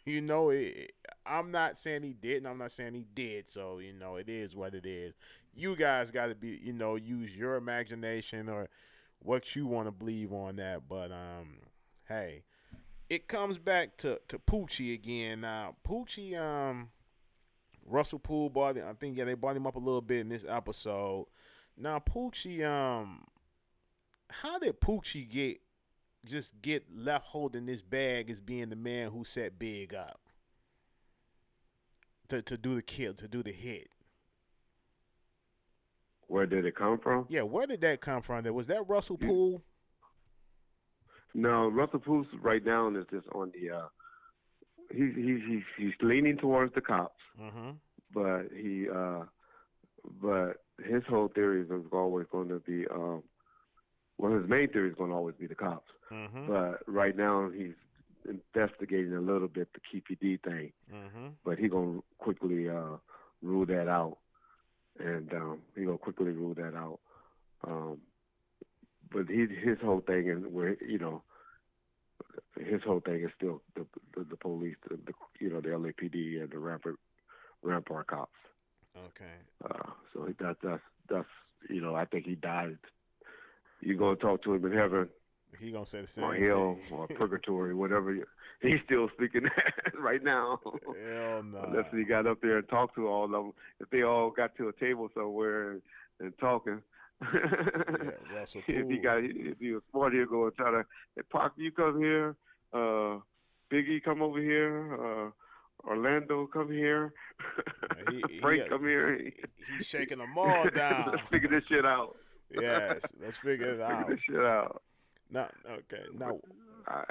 I'm not saying he did, and I'm not saying he did. So it is what it is. You guys got to be, use your imagination or what you want to believe on that. But hey, it comes back to Poochie again. Now Poochie, Russell Poole bought him. I think they bought him up a little bit in this episode. Now Poochie, how did Poochie get left holding this bag as being the man who set Big up to do the kill, to do the hit? Where did it come from? Yeah, where did that come from? Was that Russell Poole? No, Russell Poole right now is just on the. He's leaning towards the cops, Mm-hmm. but but his whole theory is always going to be. Well, his main theory is going to always be the cops. Mm-hmm. But right now he's investigating a little bit the KPD thing. Mm-hmm. But he's going to quickly rule that out, and he's going to quickly rule that out. But his whole thing is where his whole thing is still the police, the the LAPD and the Rampart cops. Okay. So that's I think he died. You're gonna talk to him in heaven, He gonna say the same or hell, thing. or purgatory, whatever. He's still speaking that right now. Hell no. Unless he got up there and talked to all of them. If they all got to a table somewhere and talking. Yeah, Russell Poole. If he was smart, he'd go and try to, hey, Pac, you come here. Biggie, come over here. Orlando, come here. Frank, come here. He's shaking them all down. Let's figure this shit out. Yes, let's figure it out. Figure this shit out. Now, okay, now, I,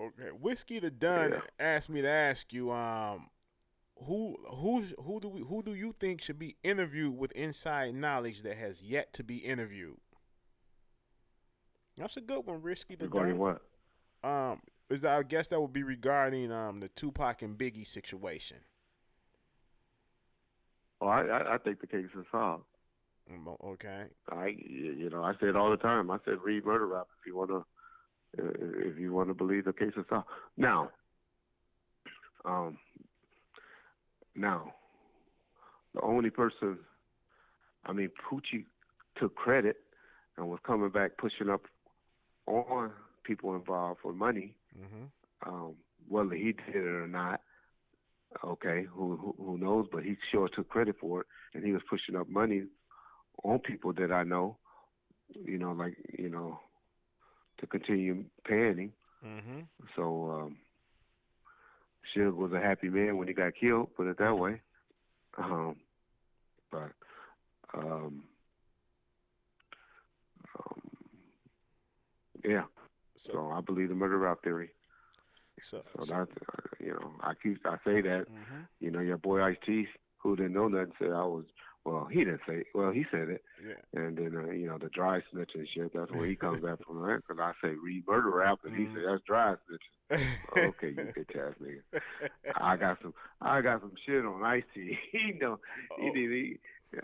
okay. Whiskey the Dunn asked me to ask you, who do you think should be interviewed with inside knowledge that has yet to be interviewed? That's a good one, Risky the regarding Dunn. what? I guess that would be regarding the Tupac and Biggie situation. Oh, I think the case is solved. Okay. I say it all the time. I said read Murder Rap if you wanna believe the case is solved. Now, the only person, Poochie took credit and was coming back pushing up on people involved for money. Mm-hmm. Whether he did it or not, okay, who knows? But he sure took credit for it, and he was pushing up money on people that I know, to continue paying him. Mm-hmm. So Suge was a happy man when he got killed, put it that way. But yeah. So I believe the murder rap theory. So that's I say that. Mm-hmm. Your boy Ice-T, who didn't know nothing, said I was. Well, he didn't say it. Well, he said it. Yeah. And then, the dry snitch and shit, that's where he comes back from, right? Because I say read murder rap, and he said, that's dry snitch. Okay, you bitch ass nigga. I got some shit on Ice-T.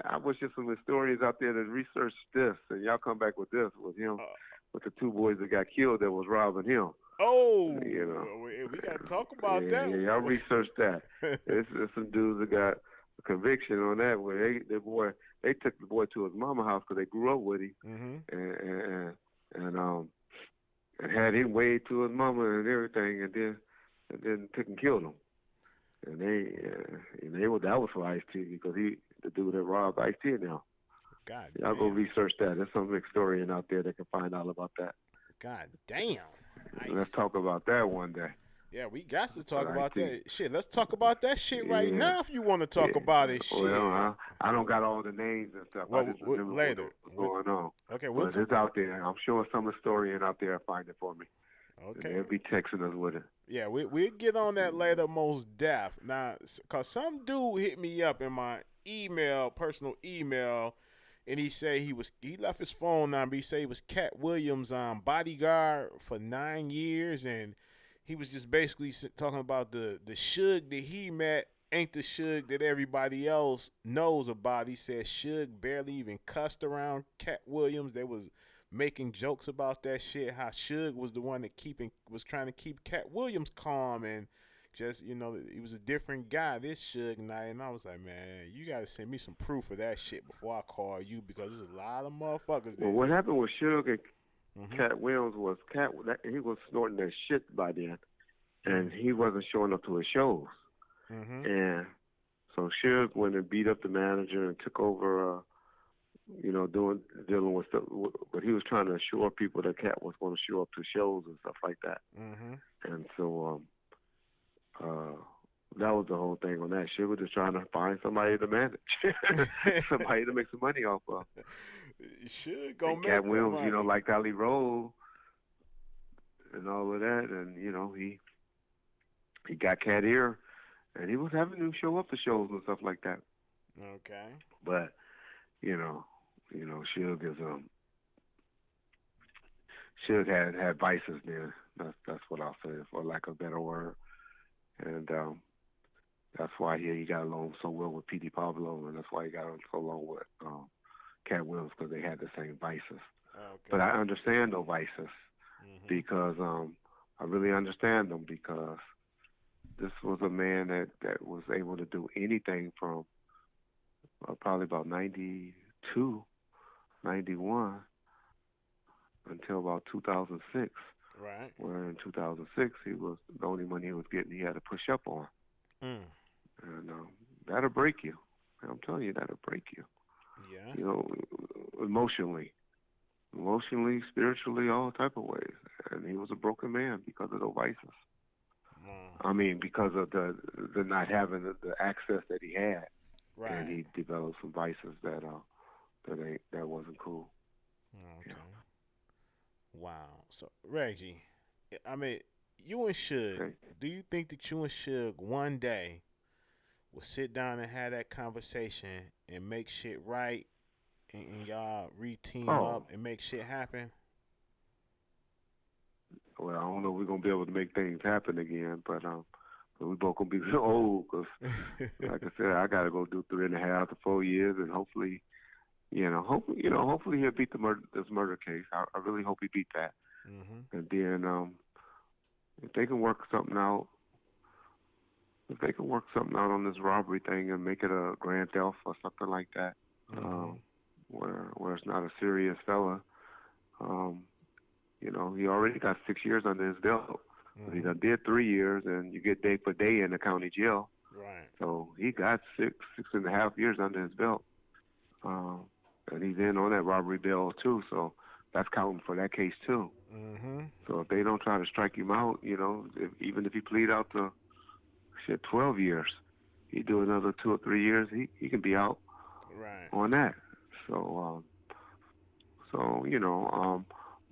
I wish there's some historians out there that researched this, and y'all come back with this, with him, with the two boys that got killed that was robbing him. Oh, we got to talk about that. Yeah, y'all researched that. There's some dudes that got a conviction on that where they took the boy to his mama house because they grew up with him, and had him weighed to his mama and everything, and then took and killed him. And that was for Ice-T because the dude that robbed Ice-T now. God, y'all go research that. There's some historian out there that can find out about that. God damn. Let's talk about that one day. Yeah, we got to But talk I about think, that shit. Let's talk about that shit right yeah, now if you want to talk yeah. about it. Well, Shit. I don't got all the names and stuff. I Well, just remember later. what's going on. Okay, we'll But talk. it's out there. I'm sure some historian out there will find it for me, and Okay. they'll be texting us with it. Yeah, we'll get on that later, most deaf. Now, cause some dude hit me up in my email, personal email, and he left his phone number. He said he was Cat Williams' bodyguard for 9 years, and he was just basically talking about the Suge that he met ain't the Suge that everybody else knows about. He said Suge barely even cussed around Cat Williams. They was making jokes about that shit. How Suge was the one that was trying to keep Cat Williams calm and just he was a different guy. This Suge Knight, and I was like, man, you gotta send me some proof of that shit before I call you because there's a lot of motherfuckers Well, that. what happened with Suge and Mhm. Cat Williams was he was snorting that shit by then, and Mhm. he wasn't showing up to his shows. Mhm. And so Suge went and beat up the manager and took over, dealing with stuff. But he was trying to assure people that Cat was going to show up to shows and stuff like that. Mhm. And so uh, that was the whole thing on that. Suge was just trying to find somebody to manage, somebody to make some money off of. Should go And Cat make that Williams, money. liked how he rolled and all of that, and he got Cat ear, and he was having him show up to shows and stuff like that. Okay. But you know, Suge is Suge had vices there. That's what I'll say, for lack of a better word. And that's why he got along so well with P.D. Pablo, and that's why he got along so well with Cat Williams, because they had the same vices. But Okay. I understand those vices Mhm. because I really understand them, because this was a man that was able to do anything from probably about 92, 91 until about 2006, Right. where in 2006 he was the only money he was getting he had to push up on, Mm. and that'll break you. I'm telling you, that'll break you. Yeah. You know, emotionally, spiritually, all type of ways. And he was a broken man because of those vices. Mm. I mean, because of the not having the access that he had, and Right. he developed some vices that wasn't cool. Yeah. Okay. Wow. So Reggie, I mean, you and Suge, Okay. do you think that you and Suge one day will sit down and have that conversation and make shit right and y'all re-team Oh, up and make shit happen? well, I don't know if we're gonna be able to make things happen again, but we both gonna be old, because, like I said, I gotta go do 3.5 to 4 years, and hopefully, hopefully he'll beat this murder case. I really hope he beat that, Mhm. and then if they can work something out, on this robbery thing and make it a grand theft or something like that, Mhm. um, where it's not a serious fella. Um, he already got 6 years under his belt. So he Mhm. done did 3 years, and you get day for day in the county jail. Right. So he got 6.5 years under his belt. Um, and he's in on that robbery bill too. So that's counting for that case too. Mhm. So if they don't try to strike him out, even if he plead out to 12 years, he do another 2 or 3 years, he can be out Right. on that. So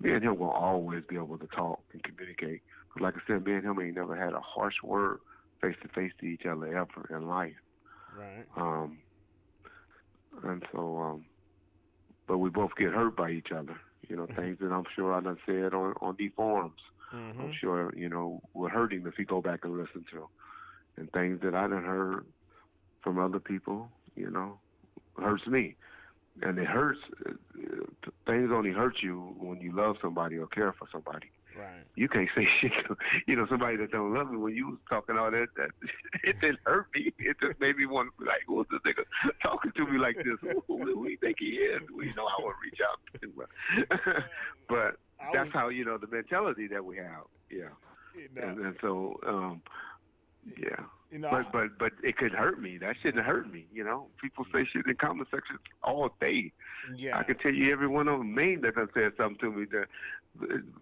me and him will always be able to talk and communicate. Because like I said, me and him ain't never had a harsh word face to face to each other ever in life. Right. Um, and so, but we both get hurt by each other. Things that I'm sure I done said on these forums. I'm Mhm. sure, would hurt him if he go back and listen to. And things that I done heard from other people, hurts me. And it hurts. Things only hurt you when you love somebody or care for somebody. Right. You can't say shit to somebody that don't love me. When you was talking all that it didn't hurt me. It just made me want to be like, what's this nigga talking to me like this? Who do you think he is? We know I would reach out to him. But I that's was, how the mentality that we have. Yeah. you know, And so Yeah. You know, But it could hurt me. That shouldn't hurt me. You know, people say shit in the comment section all day. I yeah, can tell you every one of them name that done said something to me that,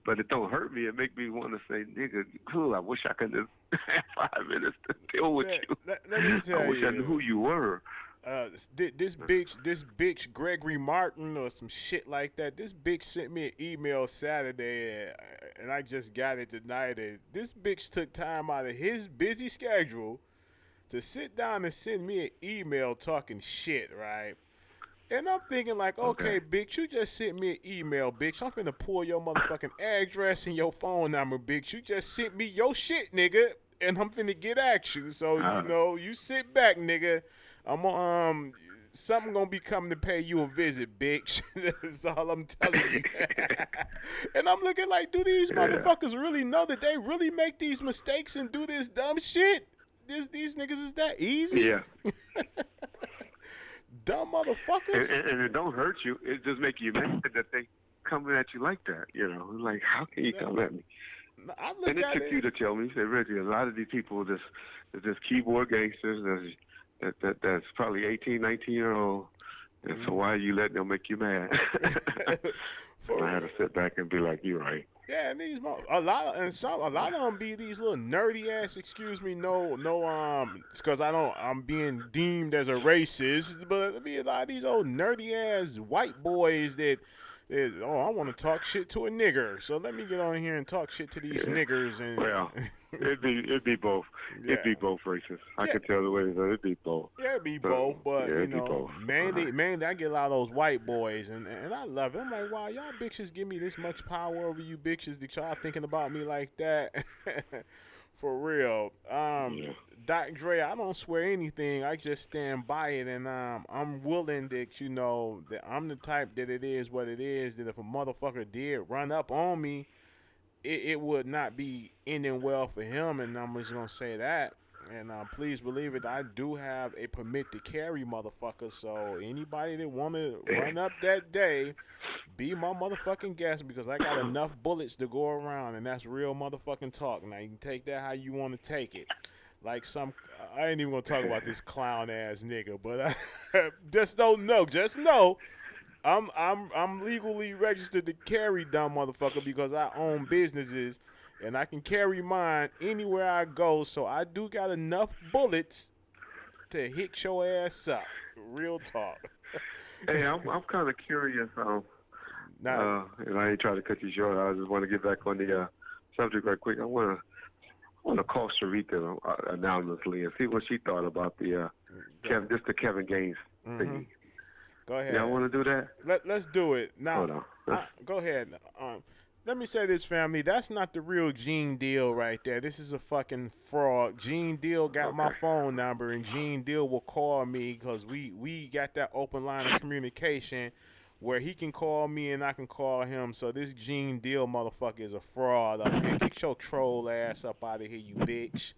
but it don't hurt me. It make me want to say, nigga, cool. I wish I could just have 5 minutes to deal with you. let me I tell wish I knew you. who you were. This bitch Gregory Martin or some shit like that. This bitch sent me an email Saturday, and I just got it tonight. And this bitch took time out of his busy schedule to sit down and send me an email talking shit, right? And I'm thinking like, Okay. okay, bitch, you just sent me an email, bitch. I'm finna pull your motherfucking address and your phone number, bitch. You just sent me your shit, nigga, and I'm finna get at you. So you Uh, know, you sit back, nigga. I'm something gonna be coming to pay you a visit, bitch. That's all I'm telling you. And I'm looking like, do these yeah. motherfuckers really know that they really make these mistakes and do this dumb shit? These niggas is that easy? Yeah. Dumb And, motherfuckers. and, and it don't hurt you. It just make you mad that they coming at you like that. You know, like how can you come at me? I And look it at took you it. to tell me. He said, Reggie, a lot of these people just keyboard gangsters. That's probably 18, 19-year old. And so why are you letting them make you mad? And For I had to sit back and be like, you're right. yeah, and a lot of them be these little nerdy ass. Excuse me, it's because I'm being deemed as a racist, but it be a lot of these old nerdy ass white boys that is I want to talk shit to a nigger, so let me get on here and talk shit to these Yeah. niggers Well, and it'd be both. It'd yeah. be both races. I Yeah, could tell the way it'd be both. yeah, it'd be So both, but yeah, you it'd be know, both. mainly I get a lot of those white boys, and I love it. I'm like, wow, y'all bitches give me this much power over you bitches that y'all thinking about me like that, for real. Yeah. Doc Dre, I don't swear anything. I just stand by it, and I'm willing that you know that I'm the type that it is what it is. That if a motherfucker did run up on me, it would not be ending well for him, and I'm just gonna say that. And please believe it, I do have a permit to carry, motherfucker. So anybody that wanna run up that day, be my motherfucking guest because I got enough bullets to go around, and that's real motherfucking talk. Now you can take that how you want to take it. Like I ain't even gonna talk about this clown ass nigga, but just don't know. Just know I'm legally registered to carry, dumb motherfucker, because I own businesses and I can carry mine anywhere I go. So I do got enough bullets to hit your ass up. Real talk. Hey, I'm kind of curious. Not And I ain't trying to cut you short. I just want to get back on the subject right quick. I want to call Sharika anonymously and see what she thought about the go. the Kevin Gaines Mm-hmm. thingy. Go Y'all ahead. want to do that? Let's do it now. Hold on. Let's, Go ahead. Let me say this, family. That's not the real Gene Deal right there. This is a fucking fraud. Gene Deal got my okay. phone number, and Gene Deal will call me because we got that open line of communication where he can call me and I can call him. So this Gene Deal motherfucker is a fraud up here. Get your troll ass up out of here, you bitch.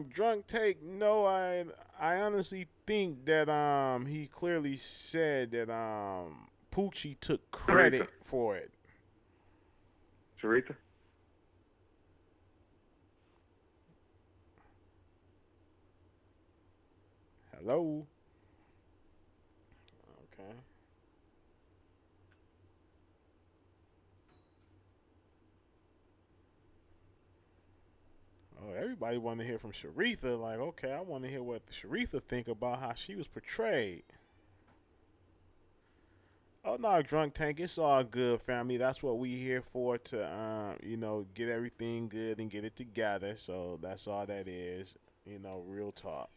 Drunk take. No, I honestly think that he clearly said that Poochie took Sharika. credit for it. Sharika. Hello. Okay. Oh, everybody want to hear from Sharitha. Like, okay, I want to hear what Sharitha think about how she was portrayed. Oh no, drunk tank. It's all good, family. That's what we here for to, get everything good and get it together. So that's all that is. Real talk.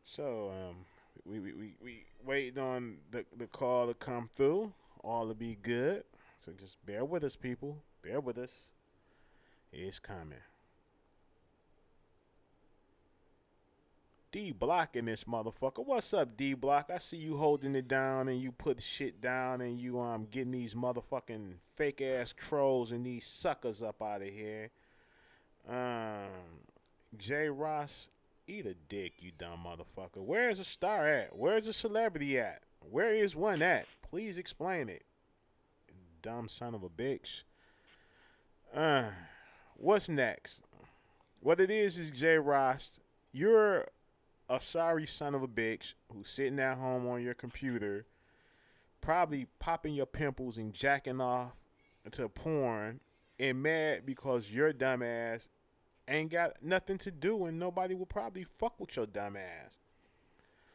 So we waiting on the call to come through. All to be good. So just bear with us, people. Bear with us. It's coming. D Block in this motherfucker. What's up, D Block? I see you holding it down and you put shit down and you getting these motherfucking fake ass trolls and these suckers up out of here. Um, J Ross, eat a dick, you dumb motherfucker. Where is a star at? Where's a celebrity at? Where is one at? Please explain it. Dumb son of a bitch. Uh, what's next? What it is J Ross. You're a sorry son of a bitch who's sitting at home on your computer, probably popping your pimples and jacking off to porn, and mad because your dumb ass ain't got nothing to do and nobody will probably fuck with your dumb ass.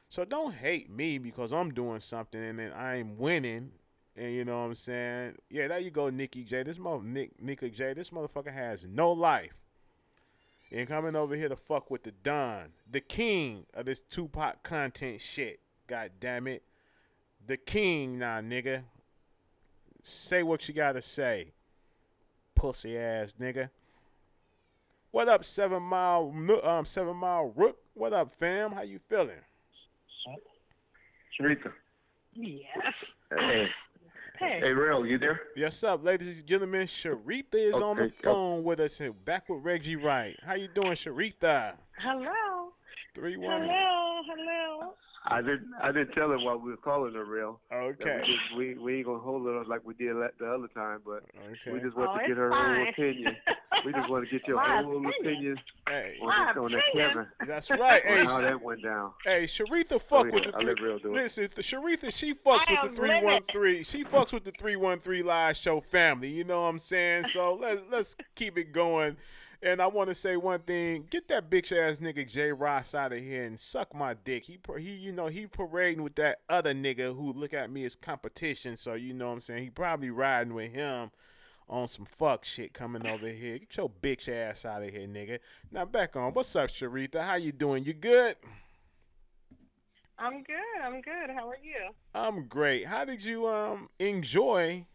So don't hate me because I'm doing something and then I'm winning. And you know what I'm saying? Yeah, there you go, Nikki J. Nika J. This motherfucker has no life. And coming over here to fuck with the Don, the king of this Tupac content shit. God damn it. The king now, nigga. Say what you gotta say. Pussy ass nigga. What up, 7 Mile Rook? What up, fam? How you feeling? Sharika. Yes. Hey. Hey. Hey, Real, you there? Yes, up, ladies and gentlemen. Sharita is on the phone with us and back with Reggie Wright. How you doing, Sharita? Hello. 3-1. Hello. I didn't tell her while we were calling her, Real. Okay. We ain't gonna hold her like we did the other time, but Okay. we just want to it's get her fine. own opinion. We just want to get your My own opinion Hey, on that opinion? Kevin. that's right. Hey, On how that went down. hey, Sharita fuck I'll with the let three. Real do it. Listen, Sharita, she fucks I with the am livid. 313. She fucks with the 313 Live Show family. You know what I'm saying? So let's keep it going. And I want to say one thing: get that bitch ass nigga J Ross out of here and suck my dick. He parading with that other nigga who look at me as competition. So you know what I'm saying? He probably riding with him on some fuck shit coming over here. Get your bitch ass out of here, nigga. Now back on. What's up, Sharita? How you doing? You good? I'm good. How are you? I'm great. How did you enjoy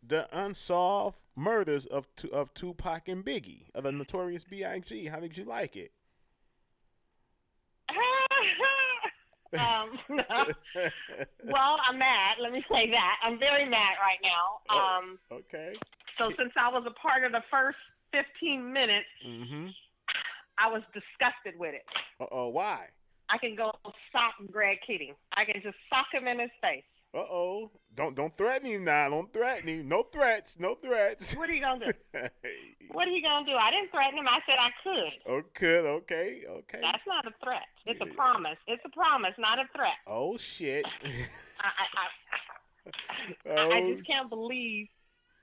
the unsolved murders of Tupac and Biggie, of the Notorious B.I.G? How did you like it? Well, I'm mad. Let me say that. I'm very mad right now. Okay. So since I was a part of the first 15 minutes, I was disgusted with it. Why? I can go sock Greg Keating. I can just sock him in his face. Don't threaten him now. Don't threaten him. No threats. No threats. What are you gonna do? What are you gonna do? I didn't threaten him. I said I could. Okay. That's not a threat. It's a promise. It's a promise, not a threat. Oh shit. I just can't believe.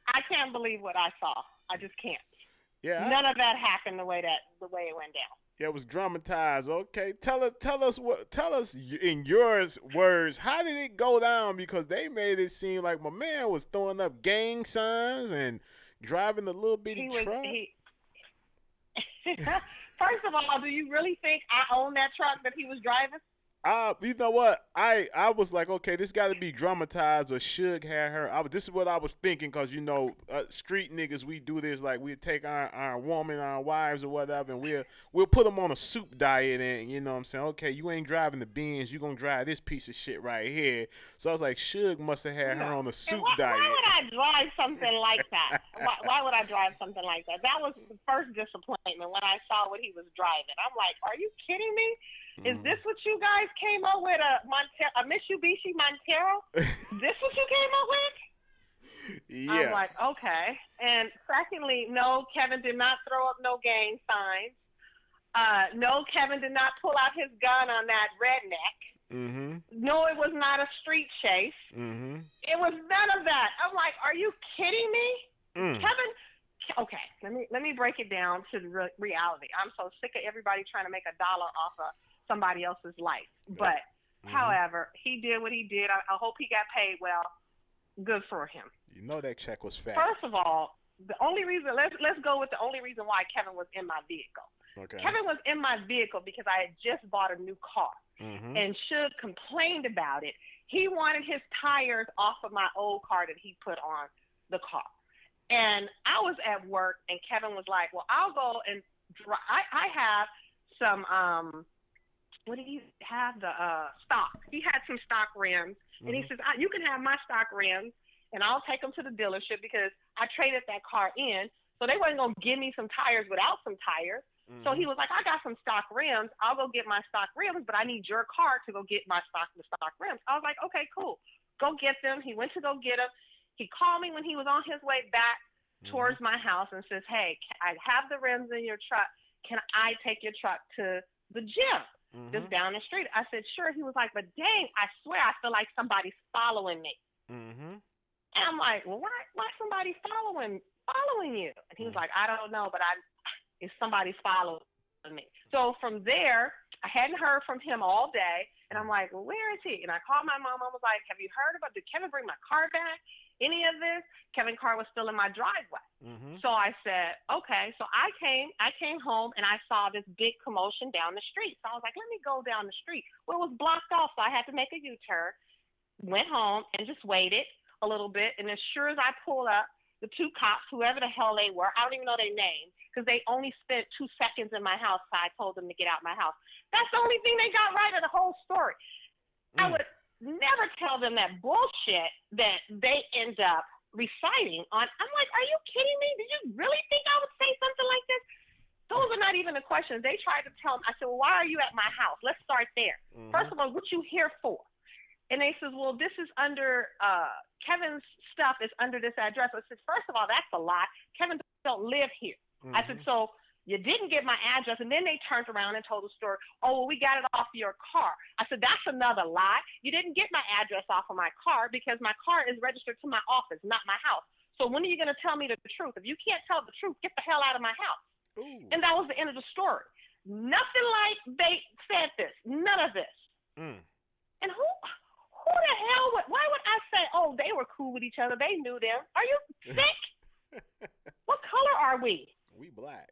I can't believe what I saw. I just can't. Yeah. None of that happened the way it went down. Yeah, it was dramatized. Okay, tell us in your words, how did it go down? Because they made it seem like my man was throwing up gang signs and driving a little bitty truck. First of all, do you really think I own that truck that he was driving? You know what? I was like, okay, this got to be dramatized, or Suge had her. This is what I was thinking, because street niggas, we do this, like we take our woman, our wives or whatever, and we'll put them on a soup diet, and you know what I'm saying, okay, you ain't driving the Benz, you gonna drive this piece of shit right here. So I was like, Suge must have had her on a soup diet. Why would I drive something like that? Why would I drive something like that? That was the first disappointment when I saw what he was driving. I'm like, are you kidding me? Is this what you guys came up with, a Mitsubishi Montero? This what you came up with? Yeah. I'm like, okay. And secondly, no, Kevin did not throw up no gang signs. No, Kevin did not pull out his gun on that redneck. No, it was not a street chase. It was none of that. I'm like, are you kidding me? Kevin, okay, let me break it down to the reality. I'm so sick of everybody trying to make $1 off of somebody else's life. But, however, he did what he did. I hope he got paid well. Good for him. You know that check was fat. First of all, the only reason, let's go with the only reason why Kevin was in my vehicle. Okay. Kevin was in my vehicle because I had just bought a new car. And Suge complained about it. He wanted his tires off of my old car that he put on the car. And I was at work, and Kevin was like, well, I'll go and drive. I have some what did he have? The stock. He had some stock rims, and he Mm-hmm. says, "You can have my stock rims, and I'll take them to the dealership because I traded that car in, so they wasn't gonna give me some tires without some tires." So Mm-hmm. he was like, "I got some stock rims. I'll go get my stock rims, but I need your car to go get the stock rims." I was like, "Okay, cool. Go get them." He went to go get them. He called me when he was on his way back Mm-hmm. towards my house and says, "Hey, I have the rims in your truck. Can I take your truck to the gym Mm-hmm. just down the street?" I said, "Sure." He was like, "But dang, I swear I feel like somebody's following me." Mm-hmm. And I'm like, "Well, why somebody following you?" And he was Mm-hmm. like, "I don't know, but I if somebody's following me." So from there, I hadn't heard from him all day, and I'm like, "Well, where is he?" And I called my mom. I was like, "Have you heard about? Did Kevin bring my car back? Any of this?" Kevin's car was still in my driveway. Mm-hmm. So I said, "Okay." So I came home and I saw this big commotion down the street. So I was like, "Let me go down the street." Well, it was blocked off, so I had to make a U-turn. Went home and just waited a little bit. And as sure as I pulled up, the two cops, whoever the hell they were, I don't even know their names because they only spent 2 seconds in my house. So I told them to get out my house. That's the only thing they got right of the whole story. I Mm. would never tell them that bullshit that they end up reciting on. I'm like, are you kidding me? Did you really think I would say something like this? Those are not even the questions. They tried to tell me. I said, "Well, why are you at my house? Let's start there. Mm-hmm. First of all, what you here for?" And they says, "Well, this is under Kevin's stuff is under this address." I said, "First of all, that's a lie. Kevin don't live here." I said, Mm-hmm. "So you didn't get my address." And then they turned around and told the story. "Oh, well, we got it off your car." I said, "That's another lie. You didn't get my address off of my car because my car is registered to my office, not my house. So when are you going to tell me the truth? If you can't tell the truth, get the hell out of my house." Ooh. And that was the end of the story. Nothing like they said this. None of this. Mm. And who the hell would? Why would I say, "Oh, they were cool with each other. They knew them"? Are you sick? What color are we? We black.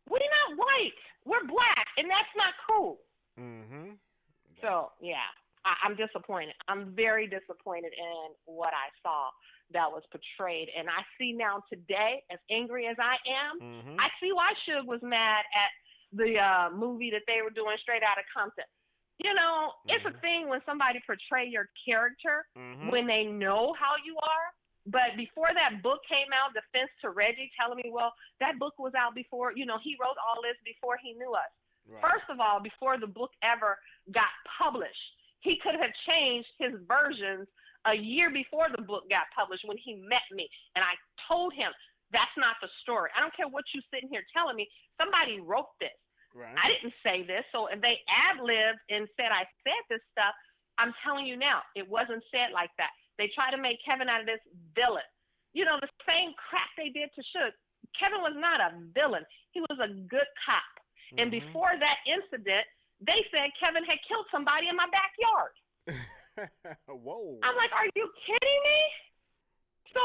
We're not white. We're black, and that's not cool. Mm-hmm. That. So yeah, I'm disappointed. I'm very disappointed in what I saw that was portrayed, and I see now today, as angry as I am, Mm-hmm. I see why Suge was mad at the movie that they were doing Straight Outta Compton. You know, it's a Mm-hmm. thing when somebody portray your character Mm-hmm. when they know how you are. But before that book came out, Defense to Reggie, telling me, well, that book was out before, he wrote all this before he knew us. Right. First of all, before the book ever got published, he could have changed his versions a year before the book got published when he met me. And I told him, that's not the story. I don't care what you sitting here telling me. Somebody wrote this. Right. I didn't say this. So if they ad-libbed and said I said this stuff, I'm telling you now, it wasn't said like that. They tried to make Kevin out of this villain. You know, the same crap they did to Suge. Kevin was not a villain. He was a good cop. And Mm-hmm. before that incident, they said Kevin had killed somebody in my backyard. Whoa. I'm like, are you kidding me? So,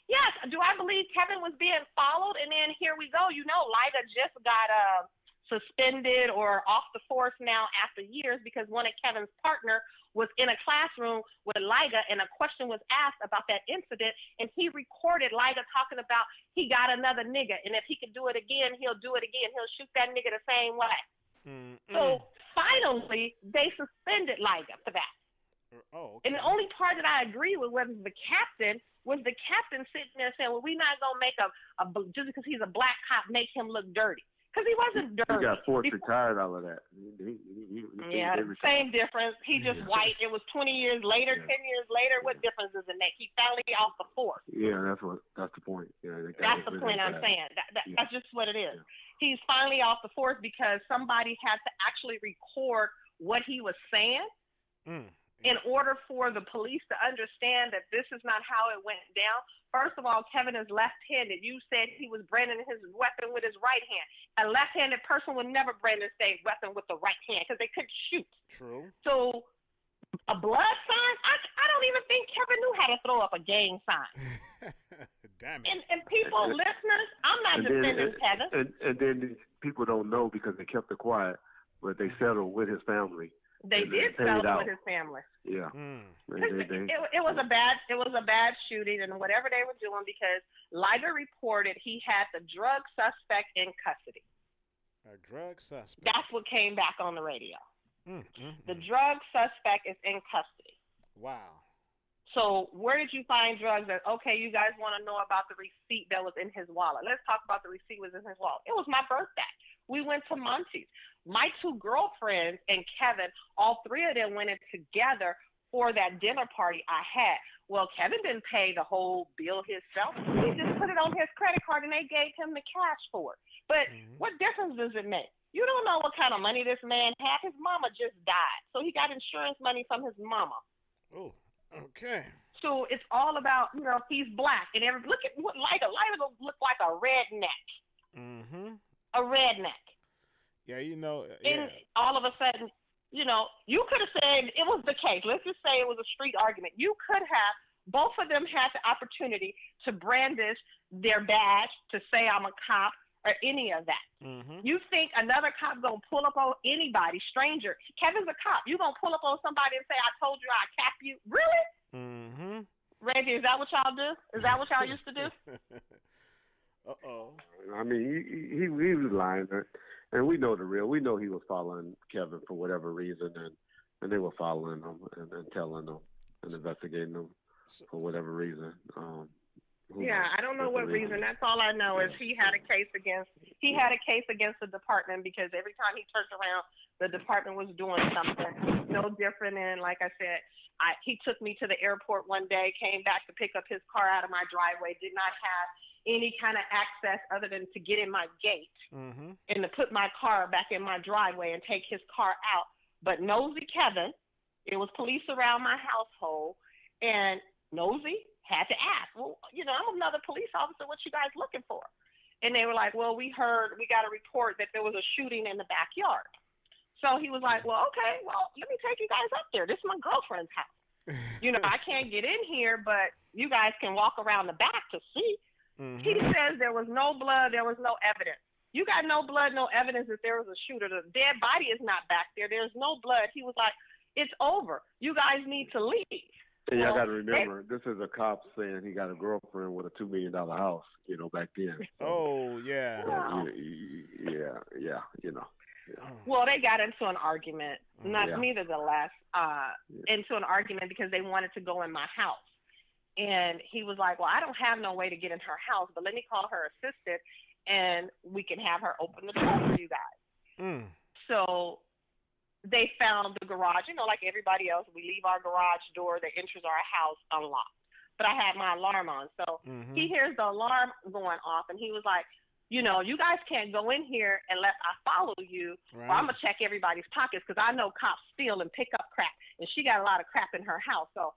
yes, do I believe Kevin was being followed? And then here we go. You know, Liga just got suspended or off the force now after years because one of Kevin's partner was in a classroom with Liga and a question was asked about that incident and he recorded Liga talking about he got another nigga and if he could do it again, he'll do it again. He'll shoot that nigga the same way. Mm-mm. So finally, they suspended Liga for that. Oh, And the okay. only part that I agree with was the captain sitting there saying, well, we're not going to make just because he's a black cop, make him look dirty. Because he wasn't dirty. He got forced retired out of that. Yeah, same difference. He just white. It was 20 years later, 10 years later. What difference does it make? He finally off the force. Yeah, that's the point. Yeah, that's the point I'm saying. That's just what it is. He's finally off the force because somebody had to actually record what he was saying. In order for the police to understand that this is not how it went down. First of all, Kevin is left-handed. You said he was branding his weapon with his right hand. A left-handed person would never brand their weapon with the right hand because they couldn't shoot. True. So a blood sign? I don't even think Kevin knew how to throw up a gang sign. Damn it. And people, listeners, I'm not defending Kevin. And then people don't know because they kept it quiet, but they settled with his family. They did settle with his family. Yeah. It was a bad shooting and whatever they were doing because Liger reported he had the drug suspect in custody. A drug suspect. That's what came back on the radio. The drug suspect is in custody. Wow. So where did you find drugs? That okay, you guys want to know about the receipt that was in his wallet? Let's talk about the receipt was in his wallet. It was my birthday. We went to Monty's. My two girlfriends and Kevin, all three of them went in together for that dinner party I had. Well, Kevin didn't pay the whole bill himself. He just put it on his credit card and they gave him the cash for it. But what difference does it make? You don't know what kind of money this man had. His mama just died. So he got insurance money from his mama. Oh, okay. So it's all about, he's black. And look at what Lighter look like a redneck. Mm-hmm. A redneck. Yeah, And all of a sudden, you could have said it was the case. Let's just say it was a street argument. You could have, both of them had the opportunity to brandish their badge, to say I'm a cop, or any of that. Mm-hmm. You think another cop gonna pull up on anybody, stranger? Kevin's a cop. You gonna pull up on somebody and say, "I told you I'd cap you"? Really? Mm-hmm. Reggie, is that what y'all do? Is that what y'all used to do? Uh-oh. I mean, he was lying, and we know the real. We know he was following Kevin for whatever reason, and they were following him and telling him and investigating him for whatever reason. Yeah, I don't know what reason. That's all I know is he had a case against the department because every time he turned around, the department was doing something no different. And like I said, he took me to the airport one day, came back to pick up his car out of my driveway, did not have any kind of access other than to get in my gate and to put my car back in my driveway and take his car out. But Nosy Kevin, it was police around my household, and Nosy had to ask, well, I'm another police officer. What you guys looking for? And they were like, well, we got a report that there was a shooting in the backyard. So he was like, well, okay, well, let me take you guys up there. This is my girlfriend's house. I can't get in here, but you guys can walk around the back to see. He says there was no blood, there was no evidence. You got no blood, no evidence that there was a shooter. The dead body is not back there. There's no blood. He was like, it's over. You guys need to leave. And y'all got to remember, this is a cop saying he got a girlfriend with a $2 million house, back then. So, oh, yeah. Yeah. Well, they got into an argument, nevertheless, into an argument because they wanted to go in my house. And he was like, well, I don't have no way to get in her house, but let me call her assistant, and we can have her open the door for you guys. So they found the garage, like everybody else. We leave our garage door that enters our house unlocked. But I had my alarm on. So he hears the alarm going off, and he was like, you guys can't go in here unless I follow you, or I'm going to check everybody's pockets because I know cops steal and pick up crap. And she got a lot of crap in her house. So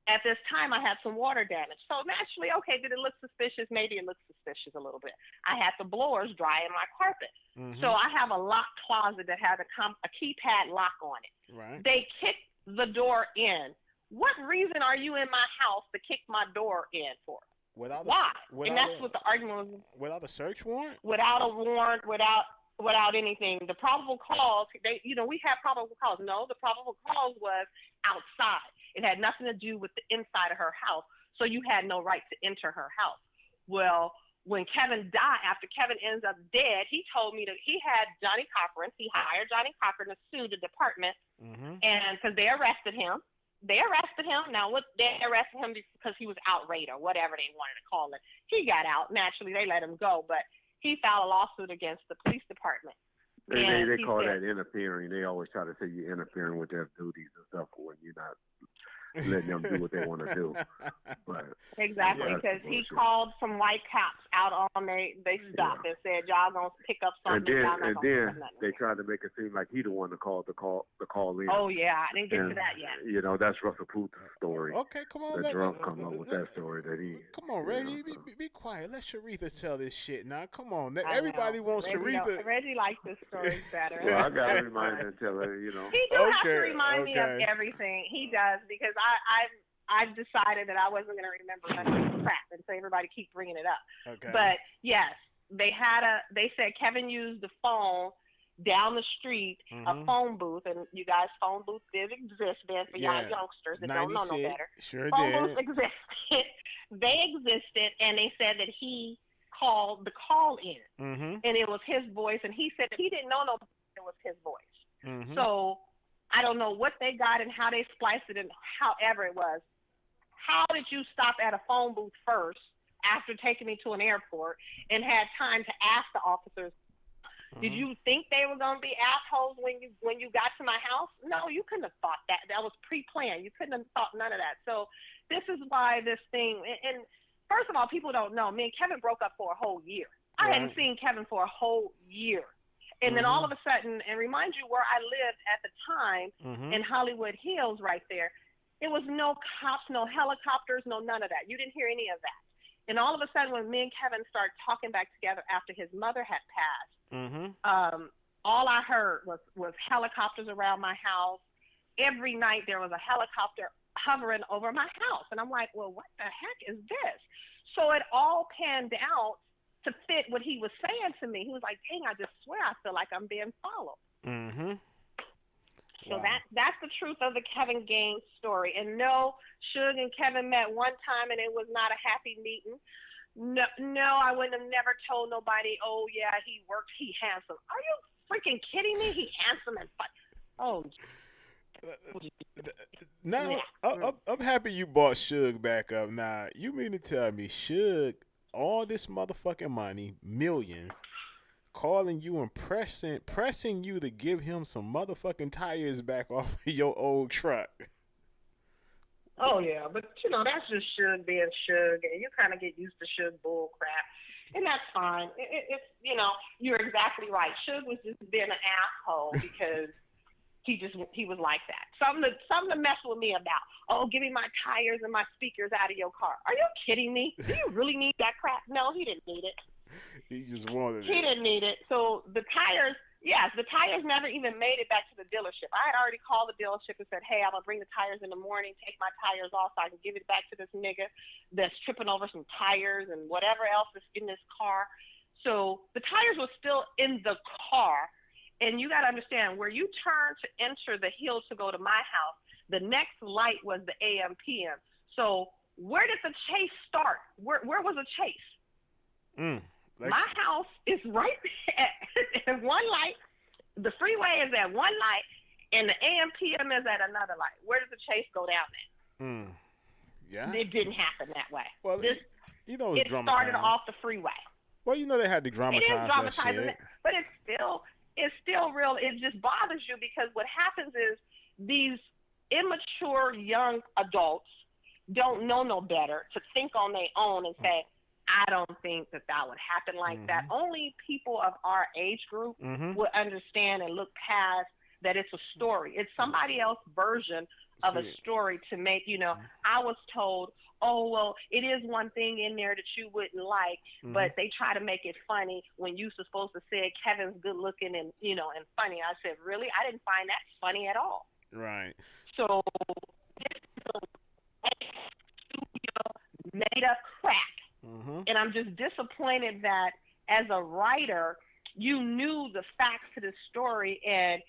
at this time, I had some water damage. So naturally, okay, did it look suspicious? Maybe it looked suspicious a little bit. I had the blowers drying my carpet. So I have a locked closet that had a keypad lock on it. Right. They kicked the door in. What reason are you in my house to kick my door in for? Why? And that's what the argument was. Without a search warrant? Without a warrant, without anything. The probable cause, we had probable cause. No, the probable cause was outside. It had nothing to do with the inside of her house, so you had no right to enter her house. Well, when Kevin died, after Kevin ends up dead, he told me that he had Johnny Cochran. He hired Johnny Cochran to sue the department, and because they arrested him. Now, they arrested him because he was outraged or whatever they wanted to call it. He got out. Naturally, they let him go, but he filed a lawsuit against the police department. They call that interfering. They always try to say you're interfering with their duties and stuff when you're not letting them do what they want to do. But, exactly, because he called some white cops out on they stopped and said, y'all going to pick up something. And then they tried to make it seem like he the one that called the call in. Oh, yeah, I didn't get to that yet. That's Russell Puth's story. Okay, come on. The drunk come up with that story that he... Come on, Reggie, be quiet. Let Sharitha tell this shit now. Come on. Everybody wants Sharitha. Reggie likes this story better. Well, I got to remind her and tell her, He do have to remind me of everything. He does, because I've decided that I wasn't going to remember none of this crap, and so everybody keep bringing it up. Okay. But yes, they said Kevin used the phone down the street, a phone booth, and you guys, phone booths did exist then for y'all youngsters that don't know no better. Sure phone did. booths existed. They existed, and they said that he called the call in, and it was his voice, and he said he didn't know it was his voice. Mm-hmm. So I don't know what they got and how they spliced it and however it was. How did you stop at a phone booth first after taking me to an airport and had time to ask the officers, did Mm-hmm. you think they were going to be assholes when you got to my house? No, you couldn't have thought that. That was pre-planned. You couldn't have thought none of that. So this is why this thing. And first of all, people don't know. Me and Kevin broke up for a whole year. I hadn't Right. seen Kevin for a whole year. And then all Mm-hmm. of a sudden, and remind you where I lived at the time Mm-hmm. in Hollywood Hills, right there. It was no cops, no helicopters, no none of that. You didn't hear any of that. And all of a sudden, when me and Kevin started talking back together after his mother had passed, Mm-hmm. all I heard was helicopters around my house. Every night there was a helicopter hovering over my house, and I'm like, well, what the heck is this? So it all panned out to fit what he was saying to me. He was like, dang, I just swear I feel like I'm being followed. Mm-hmm. So Wow. that's the truth of the Kevin Gaines story. And no, Suge and Kevin met one time, and it was not a happy meeting. No, no, I wouldn't have never told nobody. Oh yeah, he works. He handsome. Are you freaking kidding me? He handsome and fun. Oh Now, yeah. I'm happy you brought Suge back up. Now, you mean to tell me Suge, all this motherfucking money, millions, calling you and pressing you to give him some motherfucking tires back off of your old truck? Oh yeah, but you know that's just Suge being Suge, and you kind of get used to Suge bull crap, and that's fine. It's you're exactly right. Suge was just being an asshole because he was like that. Something to mess with me about. Oh, give me my tires and my speakers out of your car. Are you kidding me? Do you really need that crap? No, he didn't need it. He just wanted He it. didn't need it. So the tires, yes, the tires never even made it back to the dealership. I had already called the dealership and said, hey, I'm gonna bring the tires in the morning, take my tires off so I can give it back to this nigga that's tripping over some tires and whatever else is in this car. So the tires were still in the car. And you got to understand, where you turn to enter the hill to go to my house, the next light was the AM PM. So where did the chase start? Where was the chase? Mm. Like, My house is right at one light. The freeway is at one light, and the AM PM is at another light. Where does the chase go down mm. Yeah. at? It didn't happen that way. Well, This you know it's it started dramatized. off the freeway. Well, you know they had to It is dramatize that dramatizing, shit. but it's still real. It just bothers you because what happens is these immature young adults don't know no better to think on their own and say, I don't think that would happen like that. Only people of our age group Mm-hmm. would understand and look past that it's a story. It's somebody else's version of a See, story to make, I was told, oh, well, it is one thing in there that you wouldn't like, but they try to make it funny when you supposed to say Kevin's good looking and funny. I said, really? I didn't find that funny at all. right. So this is a made up crap. Mm-hmm. And I'm just disappointed that as a writer, you knew the facts to this story, and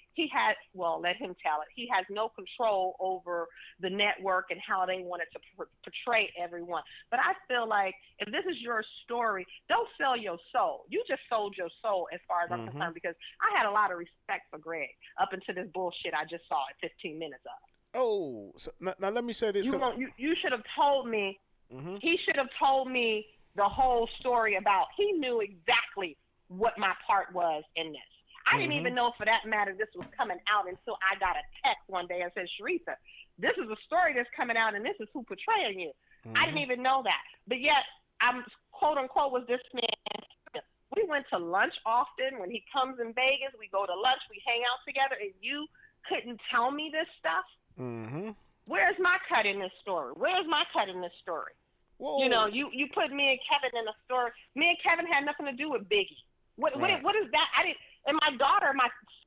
let him tell it. He has no control over the network and how they wanted to portray everyone. But I feel like if this is your story, don't sell your soul. You just sold your soul as far as I'm concerned, because I had a lot of respect for Greg up until this bullshit I just saw at 15 minutes of. Oh, so now let me say this. You should have told me. Mm-hmm. He should have told me the whole story about. He knew exactly what my part was in this. I didn't even know, for that matter, this was coming out until I got a text one day and said, Sharitha, this is a story that's coming out, and this is who portraying you. I didn't even know that. But yet, I'm quote unquote was this man. We went to lunch often. When he comes in Vegas, we go to lunch, we hang out together, and you couldn't tell me this stuff? Mm-hmm. Where's my cut in this story? Where's my cut in this story? Whoa. You put me and Kevin in a story. Me and Kevin had nothing to do with Biggie. What is that? I didn't. And my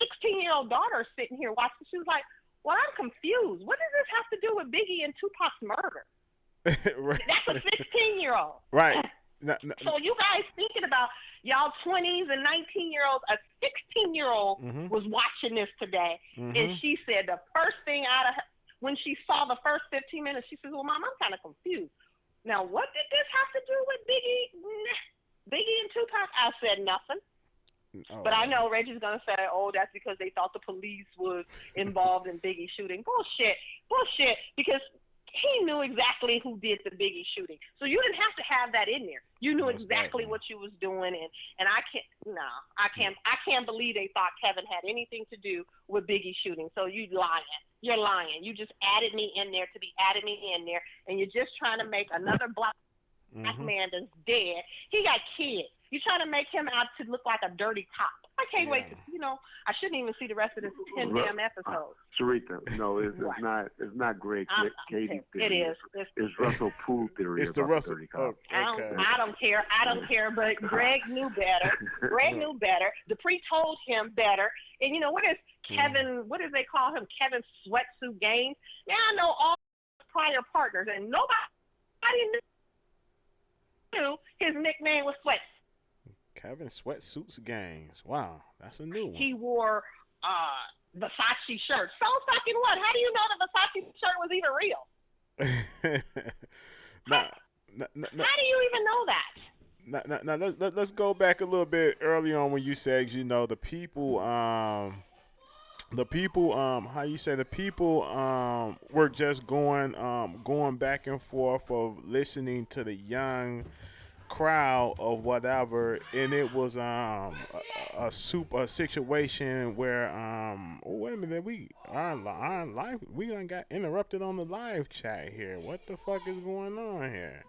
16-year-old daughter, is sitting here watching. She was like, "Well, I'm confused. What does this have to do with Biggie and Tupac's murder?" Right. That's a 16-year-old. Right. So you guys thinking about y'all 20s and 19-year-olds? A 16-year-old was watching this today, and she said the first thing out of her, when she saw the first 15 minutes, she says, "Well, Mom, I'm kind of confused. Now, what did this have to do with Biggie and Tupac?" I said nothing. But I Oh, know Reggie's gonna say, "Oh, that's because they thought the police was involved in Biggie shooting." Bullshit, bullshit. Because he knew exactly who did the Biggie shooting, so you didn't have to have that in there. You knew most exactly definitely. what you was doing, and I can't, no, I can't believe they thought Kevin had anything to do with Biggie shooting. So you lying. You're lying. You just added me in there to be added me in there, and you're just trying to make another black Mhm. man that's dead. He got kids. You're trying to make him out to look like a dirty cop. I can't Yeah. wait to, I shouldn't even see the rest of this 10 damn episodes. Sharika, no, What? it's not Greg I'm Katie's pissed. It theory. is. It's Russell Poole's theory It's the about the Russell. dirty Oh, cop. okay. I don't care. I don't care. But Greg knew better. Greg Well, knew better. Dupree told him better. And what is mhm. Kevin? What do they call him? Kevin Sweatsuit Games. Now I know all prior partners, and nobody knew his nickname was Sweat. Kevin Sweatsuits Gangs. Wow, that's a new one. He wore Versace shirts. So fucking what? How do you know the Versace shirt was even real? How, now, now, how do you even know that? now, let's go back a little bit early on when you said, the people, how you say, the people were just going back and forth of listening to the young crowd of whatever, and it was a situation where oh, wait a minute, our live, we done got interrupted on the live chat here. What the fuck is going on here?